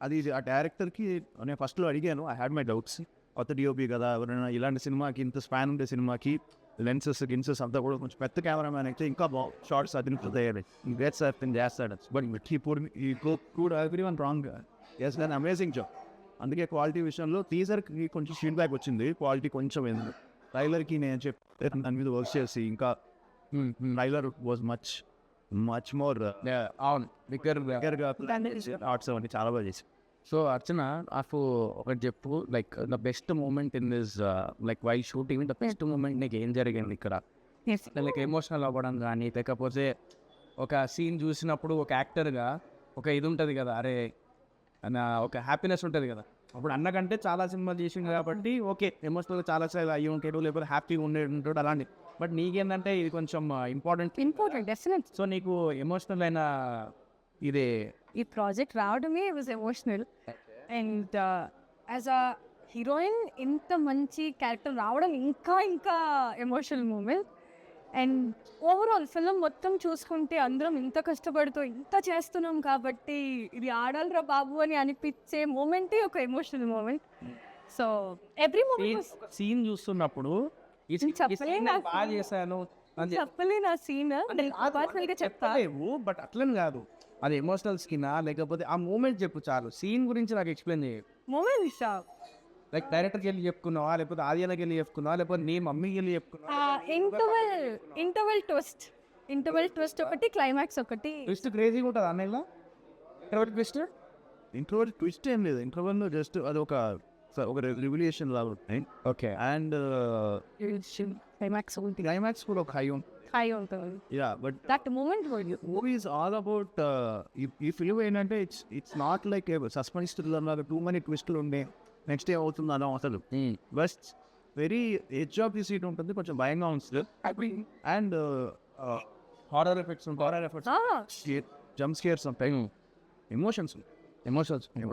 C: అది ఆ డైరెక్టర్కి నేను ఫస్ట్లో అడిగాను, ఐ హ్యాడ్ మై డౌట్స్. కొత్త డిఓపి కదా, ఎవరైనా ఇలాంటి సినిమాకి ఇంత స్పాన్ ఉండే సినిమాకి లెన్సెస్ గిన్సెస్ అంతా కూడా కొంచెం పెద్ద కెమెరామ్యాన్ అయితే ఇంకా షార్ట్స్ అదిరిపోతాయి, గ్రేట్ సార్ చేస్తాడు. బట్ ఈ కూడా ఎవ్రీ వన్ రాంగ్. ఎస్ దాన్ అమేజింగ్ జాబ్. అందుకే క్వాలిటీ విషయంలో టీజర్కి కొంచెం ఫీడ్బ్యాక్ వచ్చింది, క్వాలిటీ కొంచెం ఏంది. ట్రైలర్కి నేను చెప్పి దాని మీద వర్క్ చేసి ఇంకా ట్రైలర్ వాజ్ మచ్ మోర్
A: అవును
C: దగ్గరగా ఆర్ట్స్ అవన్నీ చాలా బాగా చేసి.
A: సో అర్చన, నాకు ఒకటి చెప్పు, like the best moment in this like why shooting, the best moment నీకు ఏం జరిగింది ఇక్కడ? లైక్ ఎమోషనల్ అవ్వడం కానీ, లేకపోతే ఒక సీన్ చూసినప్పుడు ఒక యాక్టర్గా ఒక ఇది ఉంటుంది కదా, అరే అన్న ఒక హ్యాపీనెస్ ఉంటుంది కదా. అప్పుడు అన్నకంటే చాలా సినిమాలు చేసింది కాబట్టి ఓకే ఎమోషనల్గా చాలా సార్లు అయ్యి ఉంటాడు, లేకపోతే హ్యాపీగా ఉంటాడు అలాంటి. బట్ నీకేంటంటే ఇది కొంచెం ఇంపార్టెంట్
B: డెఫినెట్.
A: సో నీకు ఎమోషనల్ అయిన ఇదే
B: ఈ ప్రాజెక్ట్ రావడమే was emotional. And as a heroine ఇంత మంచి క్యారెక్టర్ రావడం ఇంకా ఇంకా emotional moment. And overall film మొత్తం చూసుకుంటే అందరం ఇంత కష్టపడుతూ ఇంత చేస్తున్నాం కాబట్టి ఇది ఆడాలిరా బాబు అని అనిపించే మూమెంటే ఒక emotional moment. So every moment
A: scene చూస్తున్నప్పుడు బాగా చేశాను
B: చెప్పలే నా సీన్ పర్సనల్గా చెప్తాను,
A: బట్ అట్లని కాదు, అది ఎమోషనల్ స్కిన్నా లేకపోతే ఆ మూమెంట్ చెప్పు చాలు. సీన్ గురించి నాకు ఎక్స్ప్లెయిన్ చేయ.
B: మూమెంట్ ఇష్టం.
A: లైక్ డైరెక్టర్కి వెళ్ళి చెప్పుకున్నావా, లేకపోతే ఆదియానకి వెళ్ళి చెప్పుకున్నావా, లేకపోతే నీ మమ్మీకి వెళ్ళి చెప్పుకున్నావా?
B: ఇంటర్వెల్ ట్విస్ట్ ఒకటి, క్లైమాక్స్ ఒకటి.
A: ట్విస్ట్ క్రేజీగా ఉంటుంది అన్నయ్యలో. ఇంటర్వెల్
C: ట్విస్ట్ ఏం లేదు, ఇంటర్వెల్లో జస్ట్ అది ఒక రివిలేషన్ లాగా ఉంటాయి.
A: ఓకే.
C: అండ్ క్లైమాక్స్ కూడా ఒక హై
B: ఉంటుంది.
C: Yeah, but
B: that moment
C: movie is all about ఈ ఫిల్మ్ ఏంటంటే it's not like suspense thriller లాగా టూ మనీ ట్విస్టులు ఉండే నెక్స్ట్ ఏ అవుతుంది అలా అసలు. But very edge of the seat ఉంటుంది, కొంచెం భయంగా ఉంటుంది. And
A: horror effects
C: jump scares ఉంటాయి, ఎమోషన్స్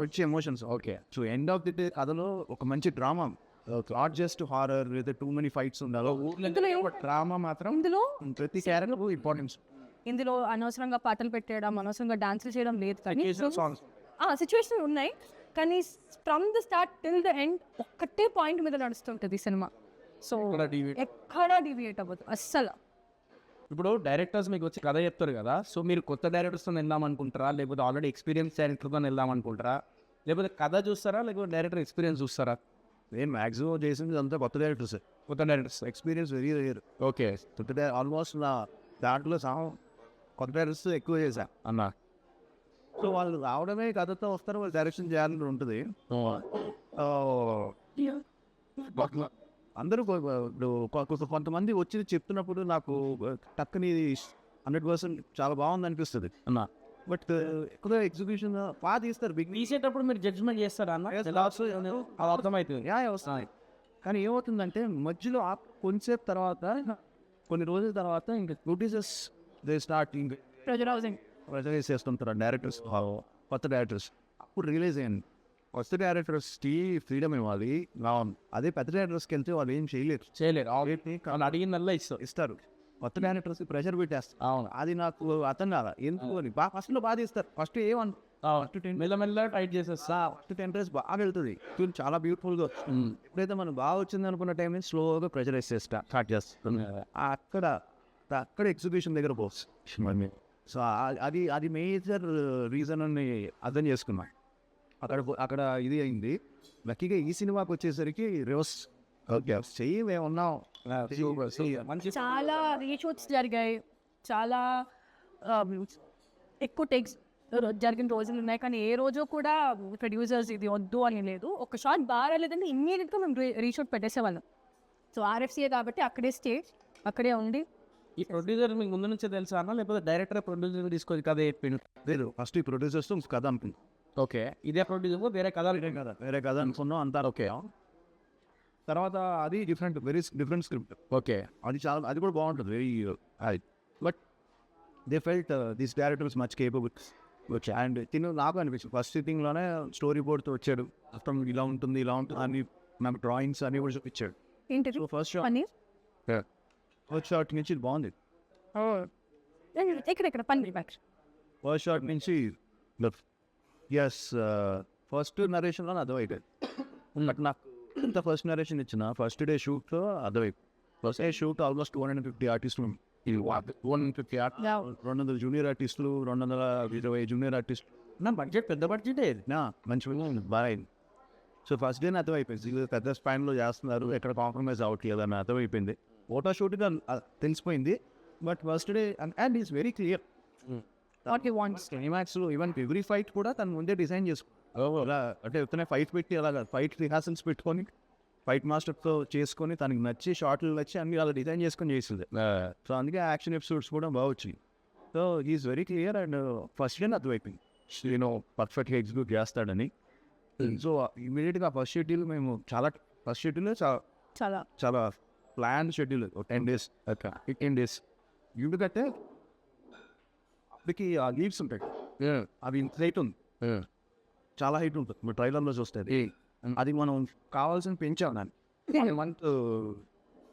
C: వచ్చే emotions. Okay, so end of the day కథలో ఒక మంచి డ్రామా, నాట్ జస్ట్ హారర్ లేదా టూ మెనీ ఫైట్స్ ఉండాలి.
A: డ్రామా మాత్రం
B: ఇందులో
C: ప్రతి క్యారెక్టర్ ఇంపార్టెన్స్.
B: ఇందులో అనవసరంగా పాటలు పెట్టేయడం, అనవసరంగా డాన్సులు చేయడం లేదు. కానీ
A: సాంగ్స్
B: సిచ్యువేషన్ ఉన్నాయి, కానీ from the start till the end ఒక్కటే పాయింట్ మీద నడుస్తుంటుంది సినిమా. సో ఎక్కడా డివియేట్ అవ్వదు అస్సలు.
A: ఇప్పుడు డైరెక్టర్స్ మీకు వచ్చి కథ చెప్తారు కదా, సో మీరు కొత్త డైరెక్టర్స్తో వెళ్దాం అనుకుంటారా, లేకపోతే ఆల్రెడీ ఎక్స్పీరియన్స్ డైరెక్టర్తో వెళ్దాం అనుకుంటారా, లేకపోతే కథ చూస్తారా లేకపోతే డైరెక్టర్ ఎక్స్పీరియన్స్ చూస్తారా?
C: నేను మ్యాక్సిమం చేసింది అంతా కొత్త డైరెక్టర్స్.
A: కొత్త directors.
C: Experience very rare.
A: Okay.
C: Almost నా దాంట్లో కొత్త డైరెక్టర్స్ ఎక్కువ చేశాను
A: అన్న.
C: సో వాళ్ళు రావడమే కథతో వస్తారు, వాళ్ళు డైరెక్షన్ చేయాలని ఉంటుంది. అందరూ ఇప్పుడు కొంతమంది వచ్చి చెప్తున్నప్పుడు నాకు టక్కని 100% చాలా బాగుంది అనిపిస్తుంది
A: అన్న.
C: బట్ ఎక్కువ ఎగ్జిక్యూషన్ బాగా తీస్తారు. బిగ్
A: తీసేటప్పుడు మీరు జడ్జ్మెంట్ చేస్తారా అన్న? అది అర్థమవుతుంది.
C: వస్తాయి. కానీ ఏమవుతుందంటే మధ్యలో కొంచెంసేపు తర్వాత, కొన్ని రోజుల తర్వాత ఇంకా ప్రొడ్యూసర్స్ దే స్టార్ట్ ఇంకా ప్రెజరైజ్ చేస్తుంటారు డైరెక్టర్స్, కొత్త డైరెక్టర్స్. అప్పుడు రియలైజ్ అయ్యాను, కొత్త డైరెక్టర్స్కి ఫ్రీడమ్ ఇవ్వాలి. అదే పెద్ద డైరెక్టర్స్కి వెళ్తే వాళ్ళు ఏం చేయలేరు.
A: వాళ్ళు అడిగినల్లా
C: ఇస్తారు. కొత్త డైరెక్టర్స్ ప్రెషర్ పెట్టేస్తారు.
A: అవును.
C: అది నాకు అర్థం కాదా ఎందుకు అని. ఫస్ట్లో బాగా ఇస్తారు. ఫస్ట్
A: మెల్లమెల్ల టైట్ చేసేస్తా.
C: ఫస్ట్ 10 days బాగా వెళ్తుంది, చాలా బ్యూటిఫుల్గా. ఎప్పుడైతే మనం బాగా వచ్చింది అనుకున్న టైం స్లోగా ప్రెషరైజ్ స్టార్ట్ చేస్తాం. అక్కడ ఎగ్జిక్యూషన్ దగ్గర పోవచ్చు. సో అది మేజర్ రీజన్ అని అర్థం చేసుకున్నా. అక్కడ ఇది అయింది. లక్కీగా ఈ సినిమాకి వచ్చేసరికి రివర్స్. ఓకే, చెయ్యి మేము ఉన్నాం.
B: చాలా రీషూట్స్ జరిగాయి, చాలా ఎక్కువ టేక్స్ జరిగిన రోజులు ఉన్నాయి. కానీ ఏ రోజు కూడా ప్రొడ్యూసర్స్ ఇది వద్దు అని లేదు. ఒక షాట్ బాగా రాలేదంటే ఇమ్మీడియట్గా మేము రీషూట్ పెట్టేసేవాళ్ళం. సో RFCA కాబట్టి అక్కడే స్టే, అక్కడే ఉండి.
A: ఈ ప్రొడ్యూసర్ మీకు ముందు నుంచే తెలుసా అన్న, లేకపోతే డైరెక్టర్ ప్రొడ్యూసర్ తీసుకొని కథ చెప్పిండు?
C: లేదు, ఫస్ట్ ఈ ప్రొడ్యూసర్స్ కథ అనుకున్నాం.
A: ఓకే. ఇదే ప్రొడ్యూసర్ వేరే కథ
C: అనుకున్నాం అంటారు. ఓకే. తర్వాత అది డిఫరెంట్ స్క్రిప్ట్.
A: ఓకే.
C: అది కూడా బాగుంటుంది, very but they felt this directors much capable. And నాకు అనిపించింది ఫస్ట్ సిట్టింగ్లోనే స్టోరీ బోర్డ్తో వచ్చాడు. మొత్తం ఇలా ఉంటుంది అని నాకు డ్రాయింగ్స్ అన్ని కూడా చూపించాడు.
B: ఏంటి
C: సో ఫస్ట్ షాట్ నుంచి ఇది బాగుంది.
B: ఇక్కడ పన్నీర్ బ్యాక్
C: ఫస్ట్ షాట్ నుంచి ఫస్ట్ నరేషన్లో అర్థమైపోయింది. బట్ నాకు ఇంత ఫస్ట్ నరేషన్ ఇచ్చిన ఫస్ట్ డే షూట్లో అర్థమైపోయింది. ఫస్ట్ డే షూట్ ఆల్మోస్ట్ 250 ఆర్టిస్టులు, 200 జూనియర్ ఆర్టిస్టులు, 220 జూనియర్ ఆర్టిస్టులు.
A: నా బడ్జెట్ పెద్ద బడ్జెటే
C: మంచిగా బాగా అయింది. సో ఫస్ట్ డేనే అర్థమైపోయింది పెద్ద స్పాన్లో చేస్తున్నారు, ఎక్కడ కాంప్రమైజ్ అవ్వట్లేదు అని అర్థమైపోయింది. ఫోటో షూట్గా తెలిసిపోయింది. But first day and is very clear
B: what you want.
C: క్లైమాక్స్లో ఈవెన్ ఎవ్రీ ఫైట్ కూడా తను ముందే డిజైన్ చేసుకున్నాను. అలా అంటే ఎప్పుడైనా ఫైట్ పెట్టి అలాగా ఫైట్ రిహార్సల్స్ పెట్టుకొని ఫైట్ మాస్టర్తో చేసుకొని తనకి నచ్చి షార్ట్లు నచ్చి అన్ని అలా డిజైన్ చేసుకొని చేసింది. సో అందుకే యాక్షన్ ఎపిసోడ్స్ కూడా బాగా వచ్చింది. So is very clear and first day అర్థమైపోయింది నేను పర్ఫెక్ట్గా ఎగ్జిక్యూట్ చేస్తాడని. సో ఇమీడియట్గా ఫస్ట్ షెడ్యూల్ మేము ఫస్ట్ షెడ్యూల్ చాలా ప్లాన్ షెడ్యూల్ 10 days 15 days. ఎందుకంటే అప్పటికి ఆ లీవ్స్ ఉంటాయి, అవి ఇంత హైట్ ఉంది, చాలా హైట్ ఉంటుంది. మీరు ట్రైలర్లో చూస్తే అది మనం కావాల్సిన పెంచాం దాన్ని మంత్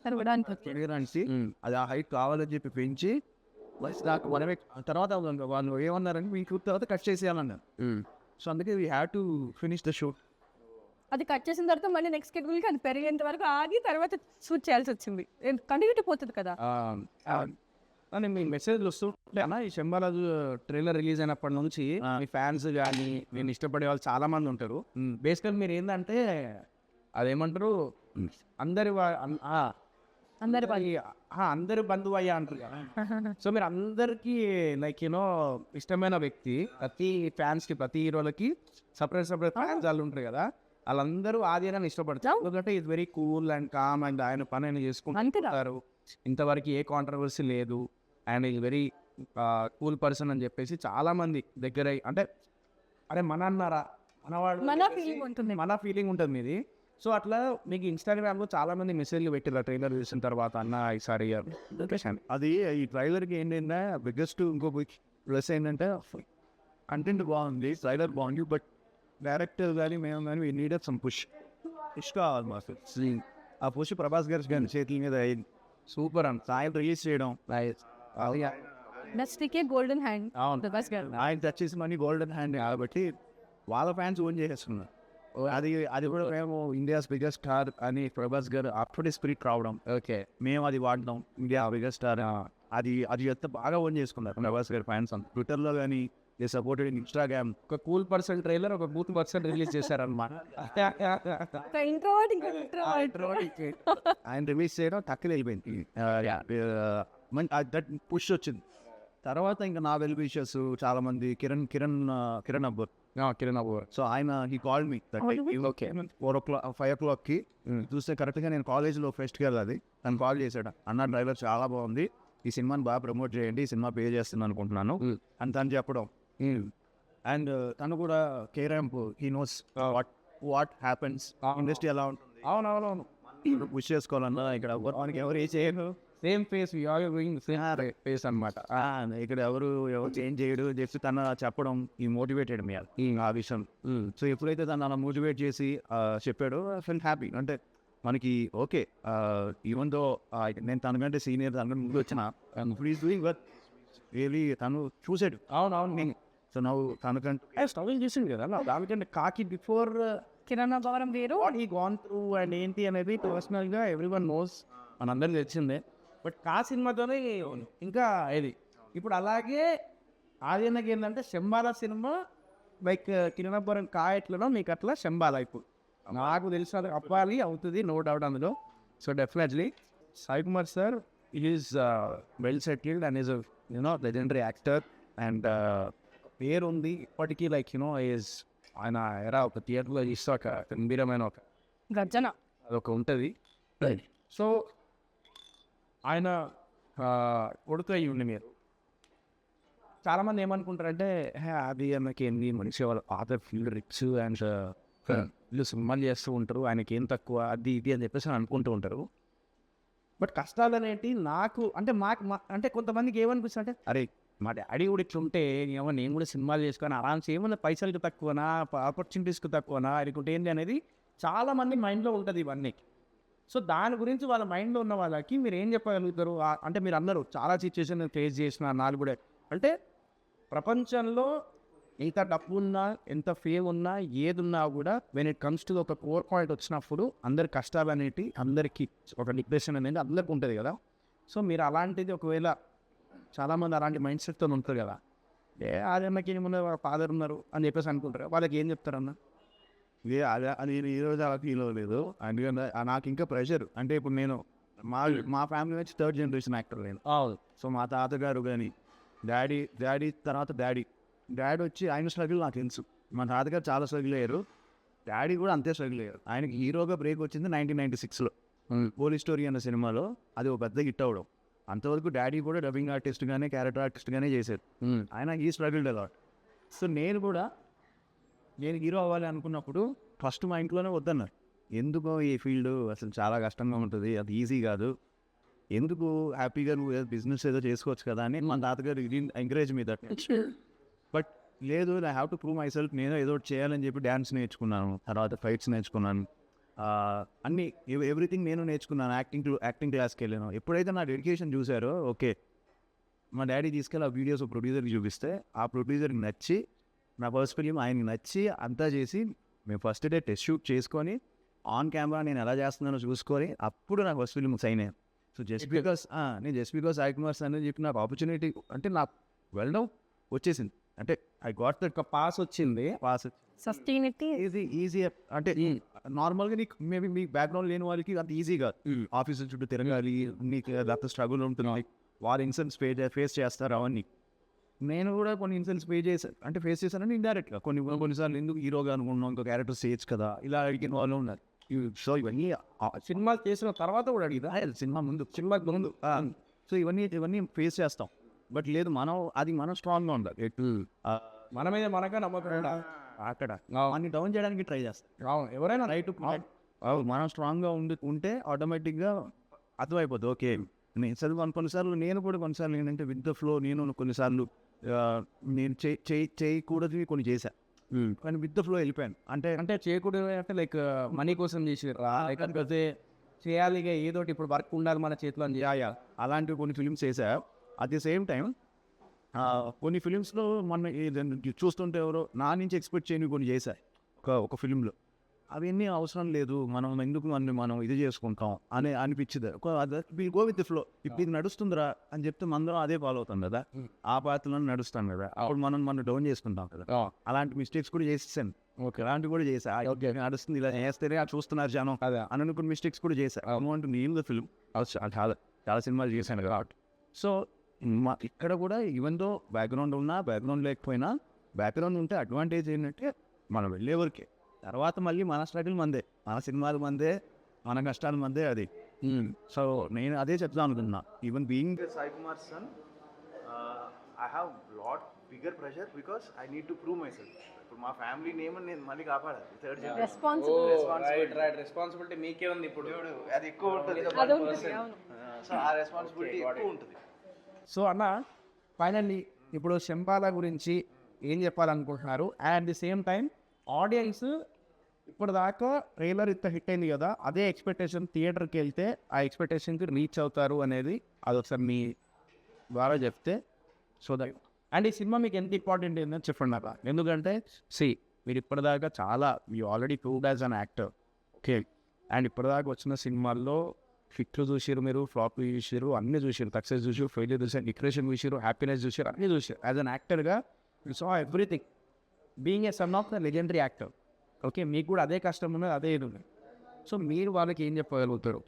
C: పెరగడానికి. అది ఆ హైట్ కావాలని చెప్పి పెంచి నాకు మనమే తర్వాత వాళ్ళు ఏమన్నారని మీకు తర్వాత కట్ చేసేయాలన్నారు. సో అందుకే we have to finish the shoot.
B: అది కట్ చేసిన తర్వాత మళ్ళీ నెక్స్ట్ షెడ్యూల్కి అది పెరిగేంత వరకు ఆగి తర్వాత షూట్ చేయాల్సి వచ్చింది. కంటిన్యూటీ పోతుంది కదా.
A: అని మీ మెసేజ్లు వస్తుంటే అన్న, ఈ శంబారాజు ట్రైలర్ రిలీజ్ అయినప్పటి నుంచి మీ ఫ్యాన్స్ కానీ నేను ఇష్టపడే వాళ్ళు చాలా మంది ఉంటారు. బేసికల్ మీరు ఏంటంటే అదేమంటారు, అందరి బంధువు అయ్యా అంటారు కదా. సో మీరు అందరికీ లైక్ ఇష్టమైన వ్యక్తి. ప్రతి ఫ్యాన్స్కి, ప్రతి హీరోలకి సపరేట్ ఫ్యాన్స్ వాళ్ళు ఉంటారు కదా, వాళ్ళందరూ ఆదిని ఇష్టపడతారు. ఎందుకంటే ఇది very cool and calm and ఆయన పని ఆయన చేసుకుంటారు. ఇంతవరకు ఏ కాంట్రవర్సీ లేదు, and is very cool person అని చెప్పేసి చాలా మంది దగ్గర అంటే అరే మన అన్నారా
B: మన
A: ఫీలింగ్ ఉంటుంది మీది. సో అట్లా మీకు ఇన్స్టాగ్రామ్లో చాలా మంది మెసేజ్లు పెట్టారు ట్రైలర్ చూసిన తర్వాత, అన్న ఈసారి
C: అది ఈ ట్రైలర్కి ఏంటంటే బిగ్గెస్ట్ ఇంకో ప్లస్ ఏంటంటే కంటెంట్ బాగుంది, ట్రైలర్ బాగుంది, బట్ డైరెక్టర్ కానీ మేము కానీ వీ నీడెడ్ సమ్ పుష్ కావాలి మాకు. ఆ పుష్ ప్రభాస్ గారి చేతుల మీద అయింది. సూపర్ అని సాయం రిలీజ్ చేయడం
B: గోల్డెన్ హ్యాండ్
C: ఆయన టచ్ చేసి మనీ గోల్డెన్ హ్యాండ్ కాబట్టి వాళ్ళ ఫ్యాన్స్ ఓన్ చేసేస్తున్నారు. అది కూడా మేము ఇండియాస్ బిగ్గెస్ట్ స్టార్ అని ప్రభాస్ గారు అప్పుడే స్పిరిట్ రావడం, ఓకే మేము అది వాడడం, ఇండియా బిగ్గెస్ట్ స్టార్ అది ఎంత బాగా ఓన్ చేసుకున్నారు ప్రభాస్ గారి ఫ్యాన్స్ అంతా. ట్విట్టర్లో కానీ దే సపోర్టెడ్ ఇన్ ఇన్స్టాగ్రామ్.
A: ఒక కూల్ పర్సన్ ట్రైలర్, ఒక బూత్ పర్సన్ రిలీజ్ చేశారనమాట.
B: ఒక ఇంట్రోవర్ట్ ఇంకా ఇంట్రోవర్ట్.
C: ఆయన రిలీజ్ చేయడం టక్కున వెళ్ళిపోయింది. దట్ పుష్ వచ్చింది. తర్వాత ఇంకా నా వెల్ విషర్స్ చాలా మంది, కిరణ్ అబ్బర్.
A: కిరణ్ అబ్బు.
C: సో ఆయన హీ కాల్ మీ
A: ఓకే
C: 5 o'clockకి చూస్తే కరెక్ట్గా నేను కాలేజ్లో ఫెస్ట్కి వెళ్ళాలి. తను కాల్ చేశాడు, అన్న ట్రైలర్ చాలా బాగుంది, ఈ సినిమాని బాగా ప్రమోట్ చేయండి, ఈ సినిమా పే చేస్తున్నాను అనుకుంటున్నాను అని తను చెప్పడం. అండ్ తను కూడా కేరాంప్ he knows what happens, industry ఎలా ఉంటుంది,
A: అవునవునవును.
C: పుష్ చేసుకోవాలన్నా ఇక్కడ మనకి ఎవరు ఏ చేయరు,
A: సేమ్ ఫేస్ ఫేస్ అనమాట.
C: ఇక్కడ ఎవరు చేంజ్ చేయడు అని చెప్పి తను చెప్పడం ఈ మోటివేటెడ్ మీ ఆ విషయం. సో ఎప్పుడైతే తను అలా మోటివేట్ చేసి చెప్పాడో ఐ ఫెల్ హ్యాపీ. అంటే మనకి ఓకే, ఈవెన్ దో నేను తనకంటే సీనియర్, తనకంటే ముందు వచ్చిన ప్లీజ్ డూయింగ్ వర్క్ రియలీ తను చూసాడు.
A: అవునవును.
C: సో నువ్వు తనకంటే
A: స్ట్రగుల్ చేసింది కదా దానికంటే కాకి బిఫోర్
B: కిరణ్ అబ్బవరం వేరు,
A: what he gone through and ఏంటి అనేది పర్సనల్గా ఎవ్రీవన్ నోస్, మనందరికి తెలిసిందే. బట్ కా సినిమాతోనే ఇంకా ఇది ఇప్పుడు అలాగే ఆదిన్నకి ఏంటంటే శంబాల సినిమా లైక్ కిరణపురం కా ఎట్లనో మీకు అట్లా శంబాల ఇప్పుడు నాకు తెలిసిన అప్పాలి అవుతుంది, నో డౌట్ అందులో. So definitely Sai Kumar sir is well settled and is legendary actor and పేరు ఉంది ఇప్పటికీ. లైక్ ఈజ్ ఆయన ఎరా ఒక థియేటర్లో ఇస్తే ఒక గంభీరమైన ఒక
B: గర్జన
A: అదొక ఉంటుంది. సో ఆయన కొడుకు అయ్యి ఉండి మీరు చాలామంది ఏమనుకుంటారంటే అది అన్నకి ఏంది మనిషి వాళ్ళ పాత ఫీల్డ్ రిచ్ అండ్ వీళ్ళు సినిమాలు చేస్తూ ఉంటారు, ఆయనకి ఏం తక్కువ అది ఇది అని చెప్పేసి అనుకుంటూ ఉంటారు. బట్ కష్టాలు అనేవి నాకు అంటే అంటే కొంతమందికి ఏమనిపిస్తుంది అంటే అరే మా డాడీ కూడా ఇట్లా ఉంటే ఏమో నేను కూడా సినిమాలు చేసుకొని ఆరామ్స్ ఏమన్నా పైసలకి తక్కువనా ఆపర్చునిటీస్కి తక్కువనా అనుకుంటే ఏంటి అనేది చాలామంది మైండ్లో ఉంటుంది ఇవన్నీ. సో దాని గురించి వాళ్ళ మైండ్లో ఉన్న వాళ్ళకి మీరు ఏం చెప్పగలుగుతారు? అంటే మీరు అందరూ చాలా సిచ్యువేషన్ ఫేస్ చేసిన నాలుగు కూడా అంటే ప్రపంచంలో ఎంత డబ్బు ఉన్నా ఎంత ఫేమ్ ఉన్నా ఏది ఉన్నా కూడా వెన్ ఇట్ కమ్స్ టు ఒక కోర్ పాయింట్ వచ్చినప్పుడు అందరి కష్టాలు అనేవి అందరికీ ఒక డిప్రెషన్ అనేది అందరికీ ఉంటుంది కదా. సో మీరు అలాంటిది ఒకవేళ చాలామంది అలాంటి మైండ్ సెట్తో ఉంటారు కదా, అదన్నకి ఏమున్నా వాళ్ళ ఫాదర్ ఉన్నారు అని చెప్పేసి అనుకుంటారు, వాళ్ళకి ఏం చెప్తారన్న?
C: అది ఈరోజు అలా ఫీల్ అవ్వలేదు. అందుకని నాకు ఇంకా ప్రెషర్. అంటే ఇప్పుడు నేను మా ఫ్యామిలీ నుంచి 3rd generation యాక్టర్ నేను. సో మా తాతగారు కానీ డాడీ తర్వాత డాడీ వచ్చి ఆయన స్ట్రగుల్ నాకు తెలుసు. మా తాతగారు చాలా స్ట్రగుల్ అయ్యారు, డాడీ కూడా అంతే స్ట్రగుల్ అయ్యారు. ఆయనకి హీరోగా బ్రేక్ వచ్చింది 1996లో పోలీస్ స్టోరీ అన్న సినిమాలో. అది ఒక పెద్ద హిట్ అవ్వడం. అంతవరకు డాడీ కూడా డబ్బింగ్ ఆర్టిస్ట్గానే క్యారెక్టర్ ఆర్టిస్ట్గానే చేశారు. ఆయన ఈ స్ట్రగుల్డ్ అలాట్. సో నేను హీరో అవ్వాలి అనుకున్నప్పుడు ఫస్ట్ మా ఇంట్లోనే వద్దన్నారు. ఎందుకో ఈ ఫీల్డ్ అసలు చాలా కష్టంగా ఉంటుంది, అది ఈజీ కాదు, ఎందుకు హ్యాపీగా నువ్వు బిజినెస్ ఏదో చేసుకోవచ్చు కదా అని మా తాతగారు ఎంకరేజ్ మీ దట్. బట్ లేదు, I have to prove my self, నేను ఏదో చేయాలని చెప్పి డ్యాన్స్ నేర్చుకున్నాను, తర్వాత ఫైట్స్ నేర్చుకున్నాను, అన్నీ ఎవ్రీథింగ్ నేను నేర్చుకున్నాను. యాక్టింగ్ క్లాస్కి వెళ్ళాను. ఎప్పుడైతే నా డెడికేషన్ చూసారో ఓకే, మా డాడీ తీసుకెళ్ళి ఆ వీడియోస్ ప్రొడ్యూసర్కి చూపిస్తే ఆ ప్రొడ్యూసర్కి నచ్చి నా ఫస్ట్ ఫిలిం ఆయనకి నచ్చి అంతా చేసి మేము ఫస్ట్ డే టెస్ట్ షూట్ చేసుకొని ఆన్ కెమెరా నేను ఎలా చేస్తున్నానో చూసుకొని అప్పుడు నాకు ఫస్ట్ ఫిలిం సైన్ అయ్యాను. So just because Sai Kumar sir అని చెప్పి నాకు ఆపర్చునిటీ అంటే నాకు వెళ్ళడం వచ్చేసింది. అంటే ఐ గాట్ దట్ పాస్ వచ్చింది.
B: సస్టైనిటీ
C: ఈజీ అంటే నార్మల్గా నీకు మేబీ మీ బ్యాక్గ్రౌండ్ లేని వాళ్ళకి అంత ఈజీగా ఆఫీస్ చుట్టూ తిరగాలి, నీకు లేకపోతే స్ట్రగుల్ ఉంటుంది, వాళ్ళ ఇన్సెన్స్ ఫేస్ చేస్తారు అవన్నీ. నేను కూడా కొన్ని ఇన్సెన్స్ ఫేస్ చేశానని ఇండైరెక్ట్గా కొన్నిసార్లు ఎందుకు హీరోగా అనుకున్నాం, ఇంకో క్యారెక్టర్ చేయొచ్చు కదా, ఇలా అడిగిన వాళ్ళు ఉన్నారు. సో ఇవన్నీ
A: సినిమాలు చేసిన తర్వాత కూడా అడిగిదా?
C: సినిమాకి ముందు సో ఇవన్నీ ఫేస్ చేస్తాం. బట్ లేదు, మనం స్ట్రాంగ్గా ఉండాలి.
A: మన మీద మనగా నమ్మకం
C: అక్కడ అన్ని డౌన్ చేయడానికి ట్రై చేస్తాం.
A: ఎవరైనా రైట్
C: మనం స్ట్రాంగ్గా ఉంటే ఆటోమేటిక్గా అర్థమైపోతుంది. ఓకే నేను చదువు కొన్నిసార్లు ఏంటంటే విత్ ద ఫ్లో నేను కొన్నిసార్లు నేను చేయకూడదు కొన్ని చేశా, కానీ విత్ ద ఫ్లో వెళ్ళిపోయాను.
A: అంటే చేయకూడదు అంటే లైక్ మనీ కోసం చేసిరా, లేకపోతే చేయాలి ఏదో ఇప్పుడు వర్క్ ఉండాలి మన చేతిలో అని
C: అలాంటివి కొన్ని ఫిలిమ్స్ చేశా. అట్ ది సేమ్ టైం కొన్ని ఫిలిమ్స్లో మన చూస్తుంటే ఎవరో నా నుంచి ఎక్స్పెక్ట్ చేయని కొన్ని చేశా ఒక ఫిలింలో. అవన్నీ అవసరం లేదు, మనం ఎందుకు మనం ఇది చేసుకుంటాం అని అనిపించింది. Will go with the flow. ఇప్పుడు ఇది నడుస్తుందిరా అని చెప్తే మనం అదే ఫాలో అవుతాం కదా, ఆ పాత్రలో నడుస్తాం కదా, అప్పుడు మనం డౌన్ చేసుకుంటాం కదా. అలాంటి మిస్టేక్స్ కూడా చేసేసాను. ఓకే, అలాంటివి కూడా చేసా. ఓకే నడుస్తుంది, ఇలా చేస్తేనే అది చూస్తున్నారు జనం కదా అని అనుకున్న మిస్టేక్స్ కూడా చేశా. అమౌంట్ నీల్ ద ఫిల్మ్ చాలా చాలా సినిమాలు చేశాను కదా. సో ఇక్కడ కూడా ఈవెన్ దో బ్యాక్గ్రౌండ్ ఉన్నా బ్యాక్గ్రౌండ్ లేకపోయినా, బ్యాక్గ్రౌండ్ ఉంటే అడ్వాంటేజ్ ఏంటంటే మనం వెళ్ళే వరకే, తర్వాత మళ్ళీ మన స్ట్రగుల్ మందే, మన సినిమాలు మందే, మన కష్టాలు మందే. అది సో నేను అదే చెప్తాను అనుకున్నా. Even being
E: Sai Kumar's son, I have lot bigger pressure because I need to prove myself. ఇప్పుడు మా ఫ్యామిలీ నేమ్ నేను మళ్ళీ కాపాడాలి. థర్డ్
D: రెస్పాన్సిబిలిటీ మీకే ఉంది ఇప్పుడు.
E: అది ఎక్కువ ఉంటుంది, సో ఆ రెస్పాన్సిబిలిటీ ఎక్కువ ఉంటుంది.
A: సో అన్న ఫైనల్లీ ఇప్పుడు శంబాల గురించి ఏం చెప్పాలనుకుంటున్నారు? And the same time audience ఇప్పుడు దాకా ట్రైలర్ ఇంత హిట్ అయింది కదా, అదే ఎక్స్పెక్టేషన్ థియేటర్కి వెళ్తే ఆ ఎక్స్పెక్టేషన్కి రీచ్ అవుతారు అనేది అదొకసారి మీ ద్వారా చెప్తే. సో దట్ అండ్ ఈ సినిమా మీకు ఎంత ఇంపార్టెంట్ ఏంటని చెప్పండి నాకు. ఎందుకంటే మీరు ఇప్పటిదాకా చాలా you already proved as an actor. Okay, and ఇప్పటిదాకా వచ్చిన సినిమాల్లో హిట్లు చూసారు, మీరు ఫ్లాప్ చూసారు, అన్నీ చూసారు, సక్సెస్ చూసారు, ఫెయిల్యూర్ చూసారు, డిప్రెషన్ చూసారు, హ్యాపీనెస్ చూసారు, అన్నీ చూసారు. యాజ్ అన్ యాక్టర్గా you saw everything being a son of the legendary actor. Okay, మీకు కూడా అదే కష్టం ఉన్నది, అదే ఇది ఉంది. సో మీరు వాళ్ళకి ఏం చెప్పగలుగుతారు?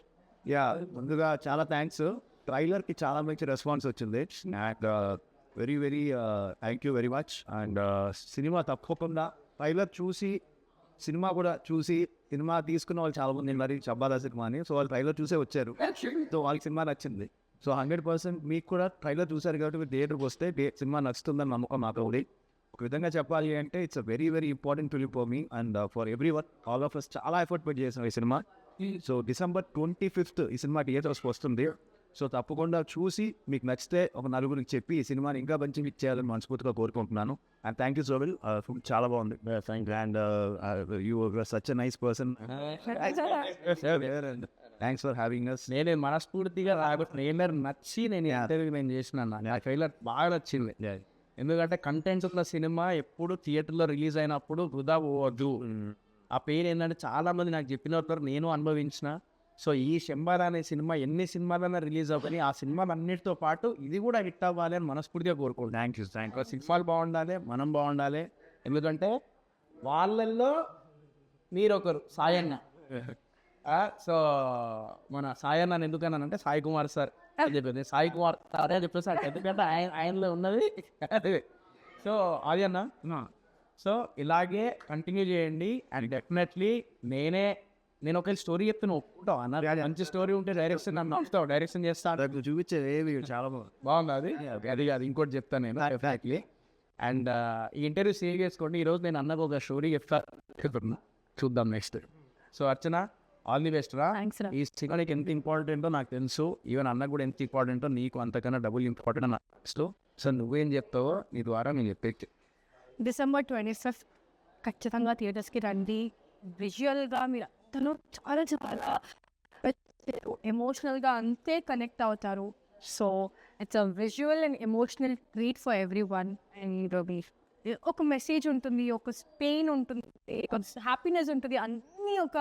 C: యా, ముందుగా చాలా థ్యాంక్స్. ట్రైలర్కి చాలా మంచి రెస్పాన్స్ వచ్చింది and very very thank you very much. And cinema తప్పకుండా ట్రైలర్ చూసి సినిమా కూడా చూసి సినిమా తీసుకున్న వాళ్ళు చాలా మంది మరి చబ్బాదా సినిమా అని, సో వాళ్ళు ట్రైలర్ చూసే వచ్చారు. సో వాళ్ళకి సినిమా నచ్చింది. సో 100% మీకు కూడా ట్రైలర్ చూసారు కాబట్టి మీరు థియేటర్కి వస్తే సినిమా నచ్చుతుందని నమ్మకం నాకు ఉంది. ఒక విధంగా చెప్పాలి అంటే it's a very very important film for me and for everyone, all of us చాలా ఎఫర్ట్ పెట్టి చేసాం ఈ సినిమా. సో December 25th ఈ సినిమా థియేటర్స్కి వస్తుంది. సో తప్పకుండా చూసి మీకు నచ్చితే ఒక నలుగురికి చెప్పి ఈ సినిమాని ఇంకా మంచిగా ఇచ్చేయాలని మనస్ఫూర్తిగా కోరుకుంటున్నాను. And thank you so well, food చాలా బాగుంది. And you such a nice person. Thanks for having us.
A: నేను మనస్ఫూర్తిగా ట్రైలర్ నచ్చి నేను ఇంటర్వ్యూ నేను చేసిన నా ట్రైలర్ బాగా నచ్చింది. ఎందుకంటే కంటెంట్స్ ఉన్న సినిమా ఎప్పుడు థియేటర్లో రిలీజ్ అయినప్పుడు వృధా పోవద్దు. ఆ పెయిన్ ఏంటంటే చాలామంది నాకు చెప్పినట్టు నేను అనుభవించిన. సో ఈ శంబాల అనే సినిమా ఎన్ని సినిమాలైనా రిలీజ్ అవ్వని, ఆ సినిమాలన్నిటితో పాటు ఇది కూడా హిట్ అవ్వాలి అని మనస్ఫూర్తిగా కోరుకుంటున్నాను. Thank you. సినిమాలు బాగుండాలి, మనం బాగుండాలి. ఎందుకంటే వాళ్ళల్లో మీరొకరు సాయన్న. సో మన సాయన్న ఎందుకన్నానంటే సాయి కుమార్ సార్ అని చెప్పింది. సాయి కుమార్ సార్ అని చెప్పేసి ఎందుకంటే ఆయనలో ఉన్నది అదే. సో అది అన్న, సో ఇలాగే కంటిన్యూ చేయండి. అండ్ డెఫినెట్లీ నేను ఒక స్టోరీ చెప్తాను, ఒప్పుకుంటావు అన్న. మంచి స్టోరీ ఉంటే డైరెక్షన్ నన్ను వస్తావు, డైరెక్షన్ చేస్తాను.
C: చూపించేది చాలా
A: బాగుంది. అది కాదు, ఇంకోటి చెప్తాను నేను ఎగ్జాక్ట్లీ. అండ్ ఈ ఇంటర్వ్యూ సేవ్ చేసుకోండి. ఈరోజు నేను అన్నకు ఒక స్టోరీ చెప్తాను, చూద్దాం next. So Archana, all the best రా. ఈ సినిమా నీకు ఎంత ఇంపార్టెంటో నాకు తెలుసు, ఈవెన్ అన్నకు కూడా ఎంత ఇంపార్టెంటో నీకు అంతకన్నా డబుల్ ఇంపార్టెంట్ అని నాకు తెలుసు. సో నువ్వేం చెప్తావో నీ ద్వారా నేను చెప్పేది.
B: December 25th ఖచ్చితంగా థియేటర్స్కి రండి. విజువల్గా మీరు అందరూ చాలా చాలా ఎమోషనల్గా అంతే కనెక్ట్ అవుతారు. So it's a visual and emotional treat for every one. And ఒక మెసేజ్ ఉంటుంది, ఒక పెయిన్ ఉంటుంది, ఒక హ్యాపీనెస్ ఉంటుంది, అన్నీ ఒక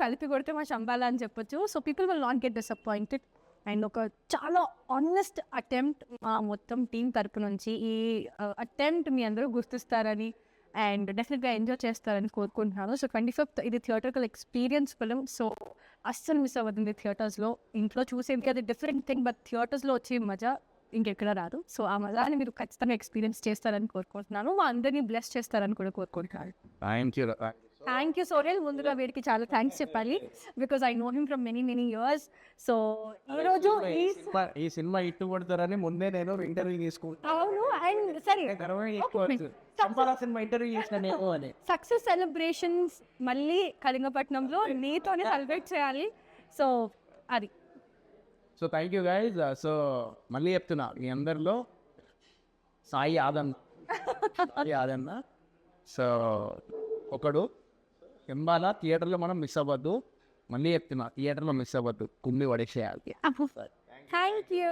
B: కలిపి కొడితే మా శంబాల అని చెప్పొచ్చు. So people will not get disappointed. And ఒక చాలా ఆనెస్ట్ అటెంప్ట్ మా మొత్తం టీం తరపు నుంచి. ఈ అటెంప్ట్ మీ అందరూ గుర్తిస్తారని అండ్ డెఫినెట్గా ఎంజాయ్ చేస్తారని కోరుకుంటున్నాను. సో 25th ఇది థియేటర్కల్ ఎక్స్పీరియన్స్ ఫిలిం. సో అస్సలు మిస్ అవ్వదండి థియేటర్స్లో. ఇంట్లో చూసేది అది డిఫరెంట్ థింగ్, బట్ థియేటర్స్లో వచ్చే మజా ఇంకెక్కడ రాదు. సో ఆ మజాని మీరు ఖచ్చితంగా ఎక్స్పీరియన్స్ చేస్తారని కోరుకుంటున్నాను. మా అందరినీ బ్లెస్ చేస్తారని కూడా కోరుకుంటున్నాను. Thank you Sohel. ముందుగా వీడికి చాలా థ్యాంక్స్ చెప్పాలి, because I know him from many years. So ఈరోజు
A: ఈ సినిమా ఇట్టు కొడతారని ముందే నేను ఇంటర్వ్యూ తీసుకుంటాను.
B: అవును. అండ్ సరే,
A: సినిమా ఇంటర్వ్యూ చేసిన
B: సక్సెస్ సెలబ్రేషన్స్ మళ్ళీ కళింగపట్నంలో నీతోనే సెలబ్రేట్ చేయాలి. సో అది.
A: So thank you guys. So మళ్ళీ చెప్తున్నా, మీ అందరిలో సాయి ఆదన్న సో ఒకడు ఎంబాల థియేటర్లో మనం మిస్ అవ్వద్దు. మళ్ళీ చెప్తున్నా, థియేటర్లో మిస్ అవ్వద్దు, కుమ్మి పడేసేయాలి.
B: Thank you.